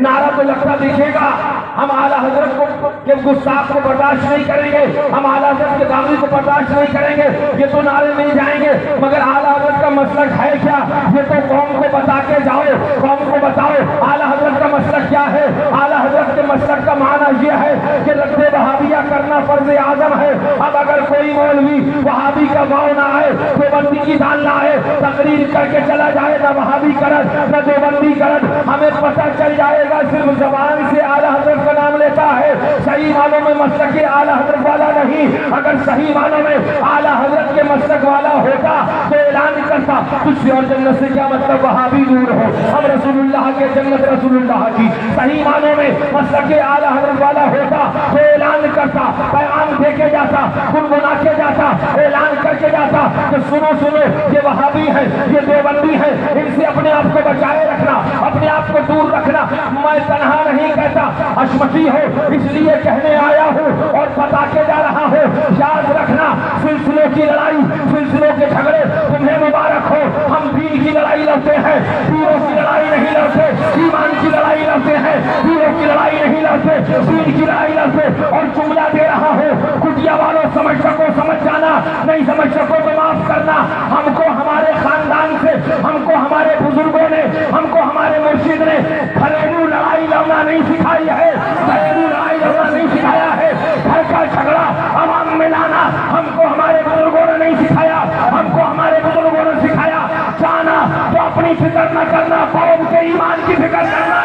नारा तो लगता दिखेगा, हम आला हजरत को के गुस्ताख को बर्दाश्त नहीं करेंगे, हम आला हजरत के दामनी को बर्दाश्त नहीं करेंगे, ये तो नारे मिल जाएंगे, मगर आला हजरत का मसलक है क्या, ये तो कौम को बता के जाओ, कौम को बताओ आला हजरत का मसलक क्या है। आला हजरत के मसलक का माना यह है कि रद्द वहाबिया करना फर्ज आजम है। अब अगर कोई मौलवी वहाबी का गाँव ना आए, देवबंदी की दाल ना आए, तकरीर करके चला जाए ना वहाबी करत न देवबंदी करत, हमें पता चल जाएगा सिर्फ जबान से आला हजरत का नाम लेता है, सही मानों में मसलक आला हजरत वाला नहीं। अगर सही मानों में आला हजरत के मसलक वाला होता तो ऐलान करता तुझसे और जन्नत से क्या मतलब, वहाबी दूर हो, हम रसूलुल्लाह के जन्नत रसूलुल्लाह की। सही मानों में मसलक आला हजरत वाला होता तो ऐलान करता, पैगाम देके जाता, गुनगुना के जाता, ऐलान करके जाता कि सुनो सुनो ये वहाबी है, ये देवबंदी है, इनसे अपने आप को बचाए रखना, अपने आप को दूर रखना। मैं तन्हा नहीं कहता, हशमती हो इसलिए कहने आया हूँ और बता के जा रहा हूँ। याद रखना सिलसिलों की लड़ाई, सिलसिलों के झगड़े तुम्हें मुबारक हो, हम दीन की लड़ाई लड़ते हैं, पीरों की लड़ाई नहीं लड़ते, ईमान की लड़ाई लड़ते हैं, पीरों की लड़ाई नहीं लड़ते, दीन की लड़ाई लड़ते। और जुमला दे रहा हूँ, कुटिया वालों समझ सको समझ जाना, नहीं समझ सको तो माफ करना। हमको हमारे खानदान से, हमको हमारे बुजुर्गों ने, हमको हमारे मुर्शिद ने घरेलू लड़ाई लड़ना नहीं सिखाई है, घरेलू लड़ाई लड़ना नहीं सिखाया है, घर का झगड़ा आवाम में लाना हमको हमारे बुजुर्गों ने नहीं सिखाया, हमको हमारे बुजुर्गों ने सिखाया। जाना तो अपनी फिक्र न करना, कौम के ईमान की फिक्र करना।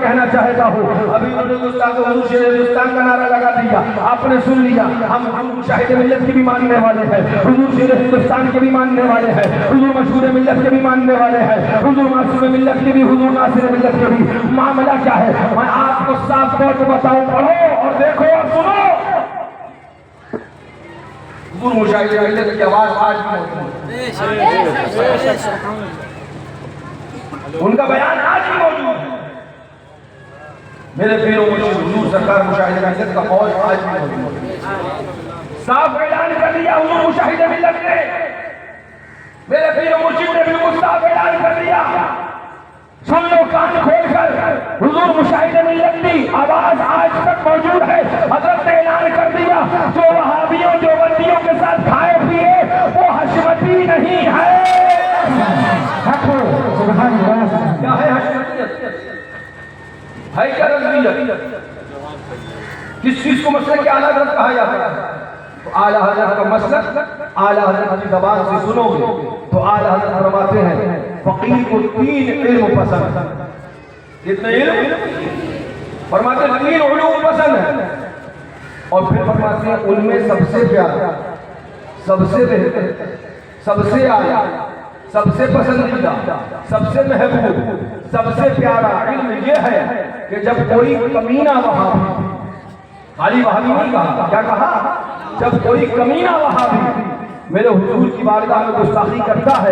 कहना चाहता हूँ, अभी उन्होंने हिंदुस्तान का नारा लगा दिया, आपने सुन लिया। हम शाहिद मिल्लत के भी मानने वाले हैं, हुजूर शेर हिंदुस्तान के भी मानने वाले हैं, हुजूर मशहूर मिल्लत के भी मानने वाले हैं, हुजूर मासूम मिल्लत के भी, हुजूर नासिर मिल्लत के भी। मामला क्या है मैं आपको साफ तौर पर बताऊं, पढ़ो और देखो और सुनो। हुजूर मुशाहिद मिल्लत की आवाज आज
उनका बयान आज भी मौजूद है। मेरे पीरों हुजूर सरकार मुशाहिद मिल्लत का कौल आज भी मौजूद है। साफ ऐलान कर दिया हुजूर मुशाहिद मिल्लत ने, मेरे पीरों मुर्शिद ने बिल्कुल साफ ऐलान कर दिया। सुन लो कान खोलकर, हुजूर मुशाहिद मिल्लत की आवाज आज तक मौजूद है। हजरत ने ऐलान कर दिया, जो वहाबियों जो बंदियों के साथ खाए पिए वो हशमती नहीं है। क्या है हशमतियत? है क्या रज़वियत? किस चीज को मसलक के आला हज़रत कहा जाता है? तो आला हज़रत का मसलक आला हज़रत की ज़बान से सुनोगे तो आला हज़रत फरमाते हैं फकीर को 3 इल्म पसंद है। कितने इल्म? फरमाते 3 उलूम पसंद है। और फिर फरमाते हैं उनमें सबसे प्यारा, सबसे बेहतर, सबसे आला, सबसे पसंदीदा, सबसे महबूब, सबसे प्यारा इल्म यह है कि जब कोई कमीना वहाबी, खाली वहाबी नहीं कहा, क्या कहा? जब कोई कमीना वहाबी मेरे हुजूर की बारगाह में गुस्ताखी करता है,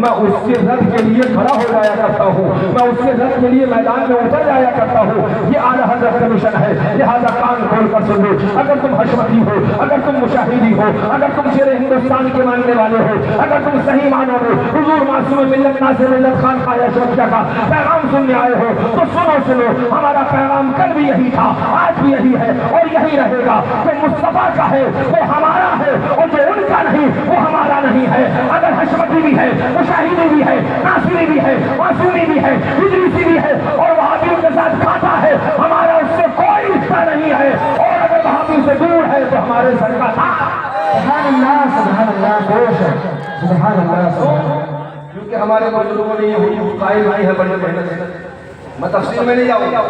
मैं उसके रद्द के लिए खड़ा हो जाया करता हूँ, मैं उसके रद्द के लिए मैदान में उतर जाया करता हूँ। ये आला हज़रत का मिशन है। लिहाजा कान खोल कर सुन लो, अगर तुम हशमती हो, अगर तुम मुशाहिदी हो, अगर तुम शेरे हिंदुस्तान के मानने वाले हो, अगर तुम सही मानो हो हुजूर मासूम मिल्लत नासिर मिल्लत खानकाह अशरफिया का पैगाम सुनने आए हो तो सुनो। हमारा पैगाम कल भी यही था, आज भी यही है और यही रहेगा। जो मुस्तफा का है वो हमारा है और जो उनका नहीं वो हमारा नहीं है। अगर हशमती भी है, मुशाहिदी भी है, नासिरी भी है, मासूमी भी है, इदरीसी भी है और वहाबियों के साथ खाता है, हमारा उससे कोई रिश्ता नहीं है। और अगर वहाबियों से दूर है तो हमारे सर का सुभान अल्लाह, सुभान अल्लाह, सुभान अल्लाह। क्योंकि हमारे बुजुर्गों ने ये हुजूर कायम नहीं है बड़ी मेहनत से। मैं तफसील में नहीं जाऊंगा,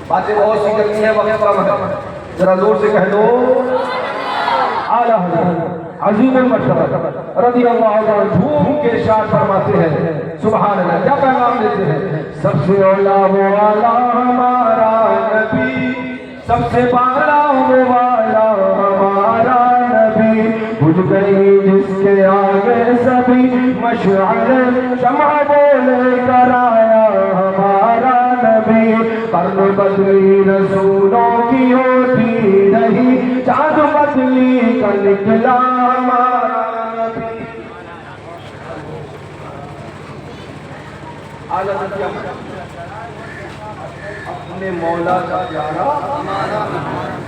बातें बहुत सी करनी है, वक्त कम है। जरा जोर से कह दो आला हज़रत अज़ीमुल मर्तबा रज़ियल्लाहु अन्हु झूम के इरशाद फरमाते हैं सुभान अल्लाह। क्या पैगाम देते हैं? सबसे औला वो वाला हमारा नबी, सबसे बाला वो वाला हमारा नबी, बुझ गई जिसके आगे सभी मशअल, शम्अ बोले कराया हमारा नबी। कर्म बदली रसूलों की होती रही, चाँद बदली का निकला हमारा नबी। अपने मौला का प्यारा,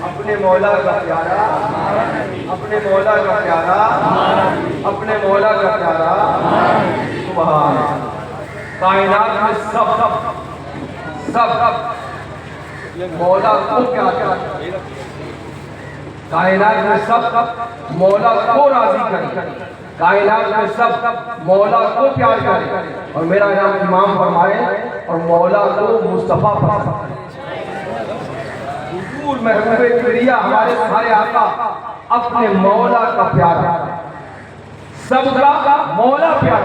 अपने मौला का प्यारा, अपने मौला का प्यारा, अपने मौला का प्यारा। सुभान कायनात में सब मौला को प्यार करे, कायनात में सब मौला को राजी करे, कायनात में सब मौला को प्यार करे। और मेरा नाम इमाम फरमाए और मौला को मुस्तफा फरमाए। हुजूर महबूबे किबरिया हमारे सारे आका अपने मौला का प्यार, सबका मौला प्यार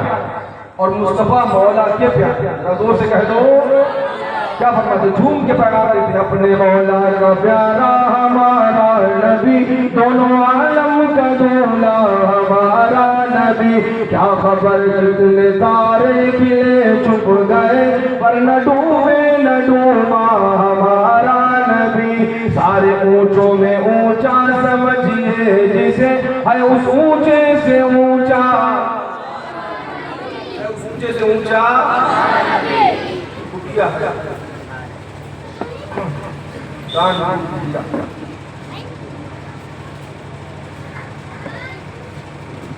और मुस्तफा मौला के प्यार। जोर से कह दो क्या फरमाते? झूम के पैगाम देते हैं अपने मौला का प्यारा हमारा नबी, दोनों आलम का दूल्हा हमारा नबी। क्या खबर जितने तारे गिरे छुप गए, पर न डूबे न डूबा हमारा नबी। सारे ऊंचों में ऊंचा समझिए जिसे है उस ऊंचे से ऊंचा, ऊंचे से ऊंचा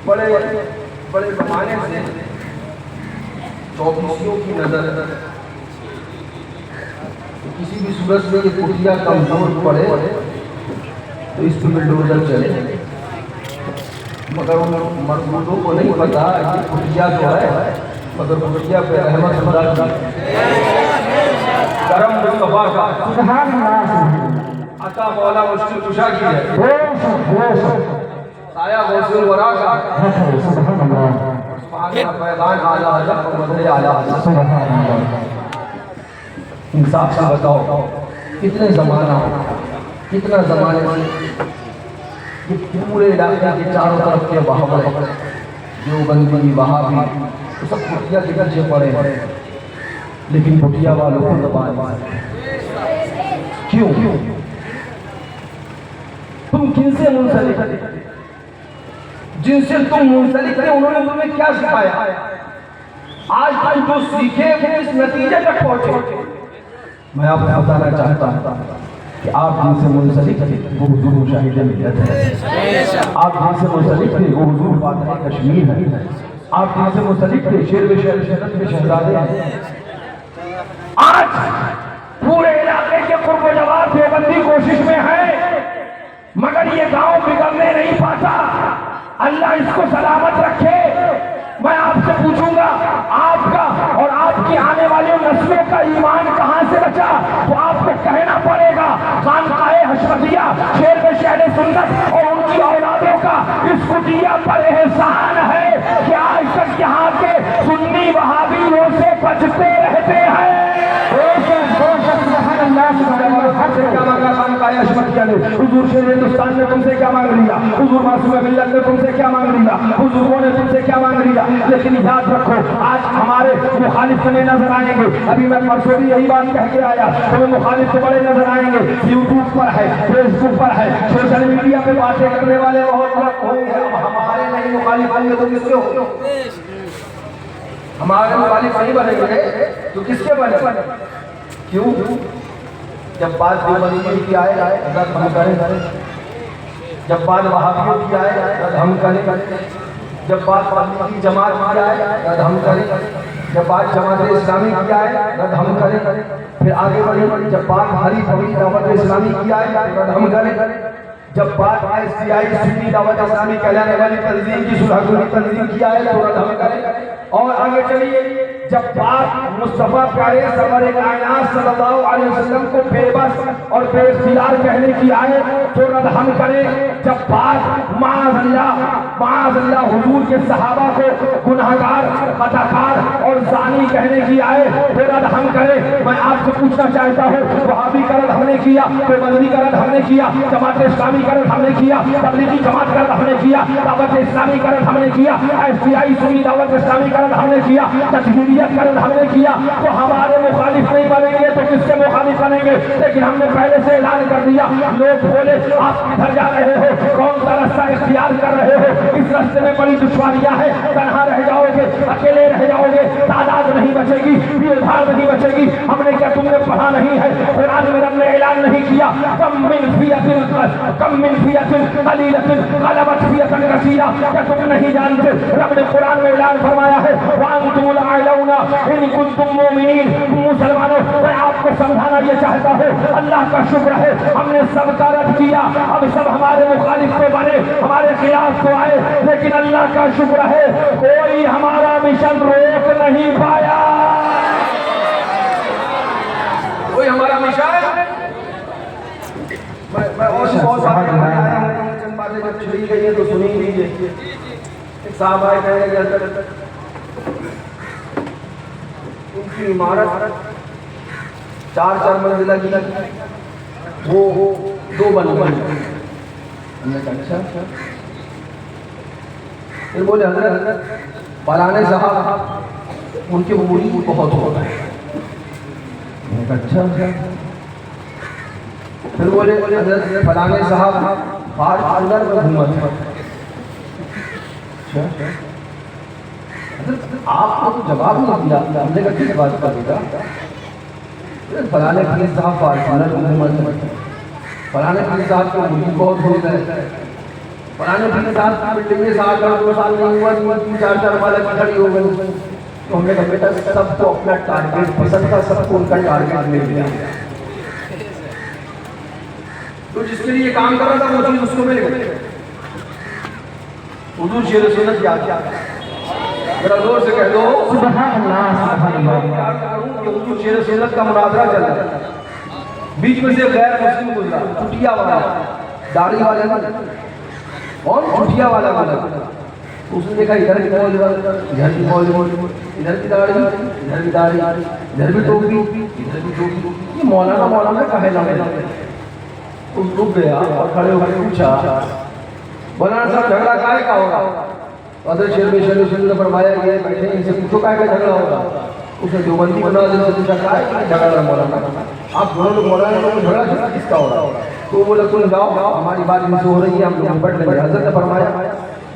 बड़े बड़े जमाने से चौबीसियों की नजर किसी भी सूरत में कुटिया कमजोर पड़े तो इस पर बिल्डोजर चले, मगर उन मजदूरों को नहीं पता कि कुटिया जो है मगर कुटिया पे रहमत करम मुस्तफा का अता मौला मुश्किल कुशा की है, साया गौसुल वरा का मैदान आला हज़रत और मदरे आला हज़रत। इंसाफ से बताओ कितने ज़माना, कितना ज़माने ये पूरे इलाके के चारों तरफ के वहाबी, देवबंदी, वहाबी सब कुटिया के पीछे पड़े हैं। लेकिन कुटिया वालों को दबाया। क्यों? तुम किनसे मुंसलिक थे? जिनसे तुम मुंसलिक थे उन्होंने तुम्हें क्या सिखाया? आज तुम जो सीखे इस नतीजे तक पहुंचे। मैं आपको बताना चाहता हूं कि आप जिनसे मुंसलिक थे वो हुजूर मुशाहिद मिल्लत है। आप जिनसे मुंसलिक थे वो हुजूर फातिह कश्मीर है। आप जिनसे मुंसलिक थे शेर में शहरत में शहजादे हैं। आज पूरे इलाके के कुर्ब जवाब देवबंदी कोशिश में है, मगर ये गांव बिगड़ने नहीं पाता। अल्लाह इसको सलामत रखे। मैं आपसे पूछूंगा, आपका और आपकी आने वाली नस्लों का ईमान कहां से बचा? तो आपको कहना पड़ेगा खानकाए हशमतिया शेर में शहर सुन्नत और उनकी औलादों का इस कुटिया पर एहसान है कि आज तक यहाँ के सुन्नी वहाबियों से बचते रहते हैं। हुजूर शेर हिंदुस्तान ने तुमसे क्या मांग लिया? हुजूर मासूम मिल्लत ने तुमसे क्या मांग लिया? बुजुर्गों ने तुमसे क्या मांग लिया? लेकिन याद रखो, आज हमारे मुखालिफ तुम्हें नजर आएंगे। अभी मैं परसों भी यही बात कह के आया, तुम्हें मुखालिफ तो बड़े नजर आएंगे। यूट्यूब पर है, फेसबुक पर है, सोशल मीडिया पे बातें करने वाले बहुत लोग होंगे। अब हमारे नहीं मुखालिफ होंगे तो किसके होंगे? हमारे मुखालिफ नहीं बनेंगे तो किसके बने? क्यों? जब बात देवबंदी की आए रद्द हम करें, जब बात वहाबियों की आए रद्द हम करें, जब बात तबलीगी जमात की आए रद्द हम करें, जब बात जमात इस्लामी की आए रद्द हम करें, फिर आगे बढ़ी जब बात हरी फौजी दावत इस्लामी की आए रद्द हम करें, जब बात SDI सुन्नी दावत इस्लामी कहलाने वाली तंजीम की सुलहगुनी तंजीम की आए तो रद्द हम करें। और आगे चलिए, जब बात मुस्तफा प्यारे सरवर कायनात सल्लल्लाहु अलैहि वसल्लम को बेबस और बेइख्तियार कहने की आए तो रद्द हम करें। जब बात माअज़ल्लाह हुजूर के सहाबा को गुनाहगार, खताकार और जानी कहने की आए तो रद्द हम करें। मैं आपसे पूछना चाहता हूँ, वहाबी का रद्द हमने किया, देवबंदी का रद्द हमने किया, जमात इस्लामी का रद्द हमने किया, तबलीगी जमात का रद्द हमने किया, दावत इस्लामी का रद्द हमने किया, SDI सुन्नी दावत इस्लामी का रद्द हमने किया, तकफीरियत का रद्द हमने किया। तो हमारे मुखालिफ नहीं बनेंगे तो किसके मुखालिफ बनेंगे? लेकिन हमने पहले से ऐलान कर दिया। लोग बोले आप किधर जा रहे हो, कौन सा रास्ता इख्तियार कर रहे हो? इस रास्ते में बड़ी दुश्वारियां हैं, तनहा रह जाओगे, अकेले रह जाओगे, तादाद नहीं बचेगी, भीड़-भाड़ नहीं बचेगी। हमने क्या तुमने पढ़ा नहीं है? कुरान में रब ने ऐलान नहीं किया कम मिन फियतिन कलीलतिन गलबत फियतन कसीरा? क्या तुम नहीं जानते? रब ने कुरान में ऐलान फरमाया है वांतुमुल आलौना इन कुंतुम मोमिनीन। मुसलमानों, मैं आपको समझाना ये चाहता हूँ, अल्लाह का शुक्र है हमने सबका रद्द किया। अब सब हमारे मुखालिफ पे बने, हमारे खिलाफ तो आए, लेकिन अल्लाह का शुक्र है कोई हमारा मिशन रोक नहीं पाया। कोई हमारा मिशन मैं और बहुत चंद बातें जब छुड़ी गई है तो सुनी लीजिए। एक साहब आए कहेंगे उनकी इमारत 4 मंजिला की, वो 2 बन अच्छा। फिर बोले हजरत फलाने साहब उनकी मुड़ी बहुत होता है। अच्छा। फिर बोले हजरत फलाने साहब बाहर अंदर में घूमते। अच्छा, आपको तो जवाब नहीं दिया, हमने कहा किस बात का बेटा? फलाने पीर साहब पार्लर में घूमते, फलाने पीर साहब की मुड़ी बहुत हो गए, फलाने पीर साहब की बिल्डिंग में 2 साल नहीं हुआ 3-4 वाला खड़ी हो गई। तो हमने कहा बेटा सबको अपना टारगेट पसंद था, सबको उनका टारगेट मिल गया। तो जिसके लिए काम कर रहा था वो चीज उसको मिल गई। हुजूर शेर सुन्नत याद क्या? जरा जोर से कह दो सुभान अल्लाह। हुजूर शेर सुन्नत का मुनाजरा चल रहा है, बीच में से गैर मुस्लिम गुजरा, चुटिया वाला, दाढ़ी वाला नहीं, और चुटिया वाला गुजरा। उसने देखा इधर की मौज, इधर की मौज, इधर की दाढ़ी, इधर की दाढ़ी, इधर भी टोपी, इधर भी टोपी, ये मौलाना कहे लगे। उस रुक गया और खड़े होकर पूछा, मौलाना साहब झगड़ा काहे का होगा? शेर ने फरमाया ये बैठे इनसे पूछो काहे का झगड़ा होगा। उस उसने देवबंदी बना दिया तो झगड़ा है कि झगड़ा रहा मौलाना, आप दोनों लोग मौलाना लोग झगड़ा झगड़ा किसका हो रहा है? तो बोला तुम जाओ हमारी बात इनसे हो रही है, हम लोग निपट लेंगे। हजरत ने फरमाया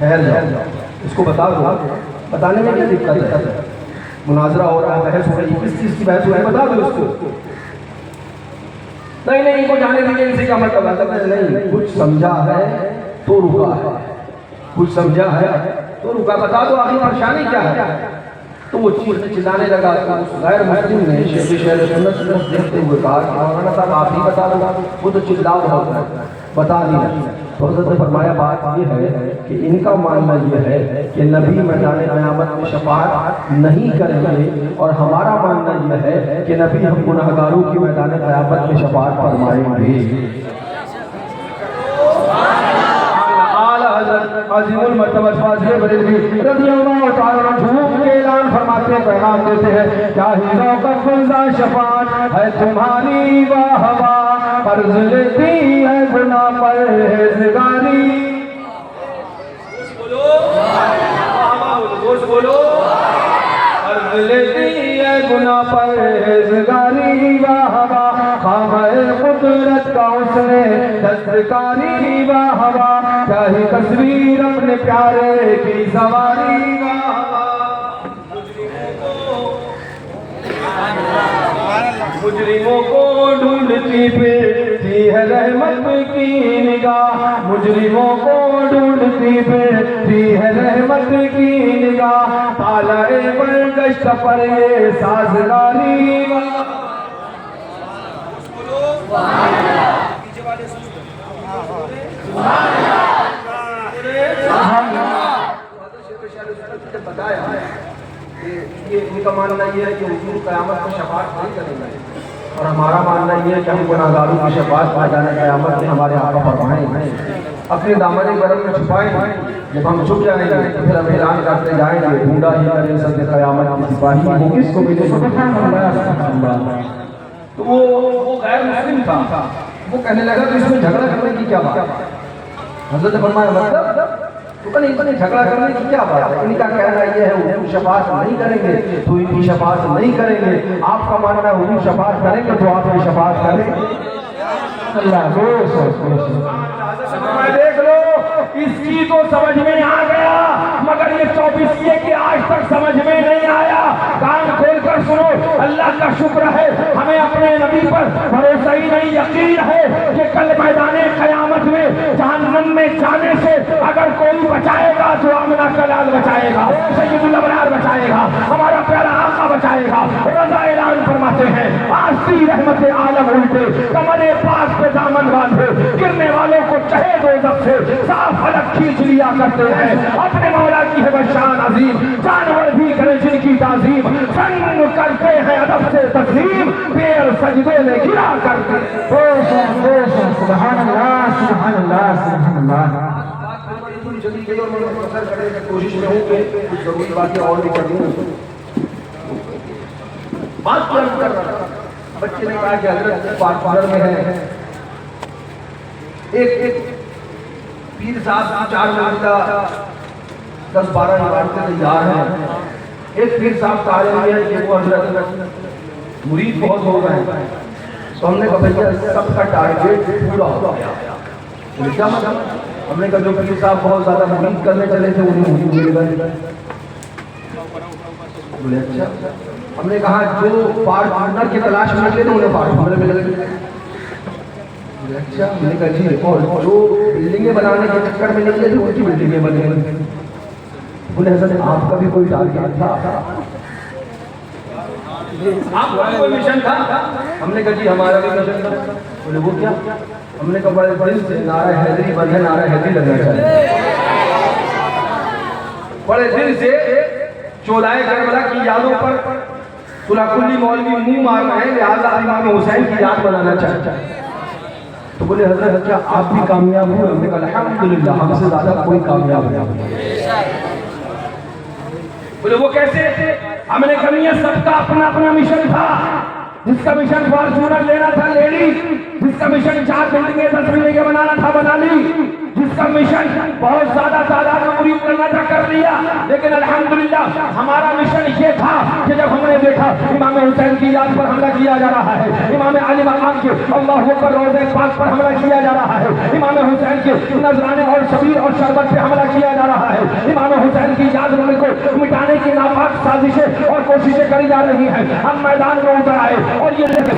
ठहर जाओ, इसको बता दो, बताने में क्या दिक्कत है? मुनाजरा हो रहा है, बहस हो रही है, किस चीज़ की बहस हो रही है, बता दो उसको। नहीं नहीं इनको जाने दीजिए, इनसे क्या मतलब है? नहीं, कुछ समझा है तो रुका है, कुछ समझा है तो रुका, बता दो आखिर परेशानी क्या है? तो वो चीज़ चिल्लाने लगा। गैर मुस्लिम ने शेर सुन्नत देखते हुए कहा कि मौलाना साहब आप ही बता दो, वो तो चिल्लाओ बहुत है, बता दिया। तो हज़रत ने फरमाया बात ये है कि इनका मानना ये है कि नबी मैदान क़यामत में शफाअत नहीं करेंगे, और हमारा मानना ये है कि नबी हम गुनहगारों की मैदान क़यामत में शफाअत फरमाएंगे। अज़ीमुल मर्तबा फाज़िल बरेलवी रज़ियल्लाहु ताला झूम के ऐलान फरमाते हैं, पैगाम देते हैं, क्या हीरों का फुज़ा शफ़ाअत है तुम्हारी वाह वाह, कर्ज़ लेती है गुनाह परहेज़गारी। बोलो कर्ज़ लेती है गुनाह परहेज़गारी, वाह वाह खामे कुदरत का उसने दस्तकारी, वाह वाह क्या ही तस्वीर अपने प्यारे की सवारी, वाह मुजरिमों को ढूंढती फिरती है रहमत की निगाह, मुजरिमों को ढूंढती फिरती है रहमत की निगाह, तालाए पर गश्त पर ये साजगारी। बताया कि ये इनका मानना ये है कि हुजूर क़यामत में शफ़ाअत नहीं करेंगे, और हमारा मानना ये है कि हम गुनाहगारों की शफ़ाअत मैदान क़यामत में हमारे आका फरमाएंगे, अपने दामन गरम में छुपाएंगे। जब हम छुप जाएंगे तो फिर हम ऐलान करते जाएंगे, ढूंढा ही करें सद क़यामत की सिपाही, वो किसको मिले? तो वो गैर मुस्लिम था, वो कहने लगा कि इसमें झगड़ा करने की क्या बात है? हज़रत ने फरमाया मतलब तो नहीं बने, झगड़ा करने की क्या बात है? इनका कहना यह है हुजूर शफ़ाअत नहीं करेंगे तो इनकी शफ़ाअत नहीं करेंगे, आपका मानना है हुजूर शफ़ाअत करेंगे तो आप की शफ़ाअत करेंगे। अल्लाह देख लो, इसकी तो समझ में आ गया, मगर ये 24 के आज तक समझ में नहीं आया। कान खोल कर सुनो, अल्लाह का शुक्र है हमें अपने नबी पर भरोसा ही नहीं, यकीन है कि कल मैदाने क़यामत में जहन्नम में जाने से अगर कोई बचाएगा तो आमना कलाल बचाएगा, सैयदुल अबरार बचाएगा, हमारा प्यारा आका बचाएगा। रज़ा ऐलान फरमाते हैं, आस्ती रहमत आलम उल्टे कमरे पास पे दामन बांधे, गिरने वालों को चहे दोज़ख से साफ अलग खींच लिया करते हैं। अपने मौला की है शान अजीम, जानवर भी करें जिनकी ताज़ीम, संग करते हैं अदब से तस्लीम, पैर सजदे में गिरा करते। सुभान अल्लाह सुभान अल्लाह सुभान अल्लाह। चली गई और मैं असर करने की कोशिश में हूँ कि कुछ जरूरी बातें और भी कर दूँ। बात कर रहा था, बच्चे ने कहा कि हज़रत पार्लर में है, एक पीर साहब 4 मंजिला 10-12 इमारतें तैयार हैं। एक पीर साहब का आलम है कि वो हज़रत मुरीद बहुत हो गए, तो हमने कहा भैया सबका टारगेट पूरा हो गया। क्या मतलब? हमने कहा जो पीर साहब बहुत ज़्यादा मुरीद करने चले थे उन्हें मिल गए। बोले अच्छा। हमने कहा जो पार्टनर की तलाश में निकले थे उन्हें पार्टनर मिल गए। अच्छा। मैंने कहा जी, और जो बिल्डिंगें बनाने के चक्कर में निकले थे उनकी बिल्डिंगें बन गई। बोले हज़रत आपका भी कोई टारगेट था, आपका भी कोई मिशन था? हमने कहा जी हमारा भी मिशन था। बोले वो क्या? हमने कहा बड़े दिल से नारा हैदरी बंद है, नारा हैदरी लगना चाहिए। बड़े दिल से चौलाए करबला की यादों पर कुल्ली मौलवी मुंह मार रहे हैं, लिहाजा इमाम हुसैन की याद बनाना चाहता है। तो बोले हज़रत क्या आप भी कामयाब हुए? हमने कहा अल्हम्दुलिल्लाह हमसे ज़्यादा कोई कामयाब नहीं। बोले वो कैसे? हमने कहा सबका अपना अपना मिशन था,
जिसका मिशन फॉर्च्यूनर लेना था ले ली, जिसका मिशन 4 बिल्डिंगें 10 बिल्डिंगें बनाना था बना ली, जिसका मिशन बहुत ज्यादा तादाद में मुरीद करना था कर लिया। लेकिन अल्हम्दुलिल्लाह हमारा मिशन ये था कि जब हमने देखा इमाम हुसैन की याद पर हमला किया जा रहा है, इमाम अली मकाम के अल्लाह अकबर रोज़े पाक पर हमला किया जा रहा है, इमाम हुसैन के नजराने और शबीर और शरबत पे हमला किया जा रहा है, इमाम हुसैन की याद को मिटाने की नापाक साजिशें और कोशिशें करी जा रही हैं। हम मैदान में उतर आए और ये लगे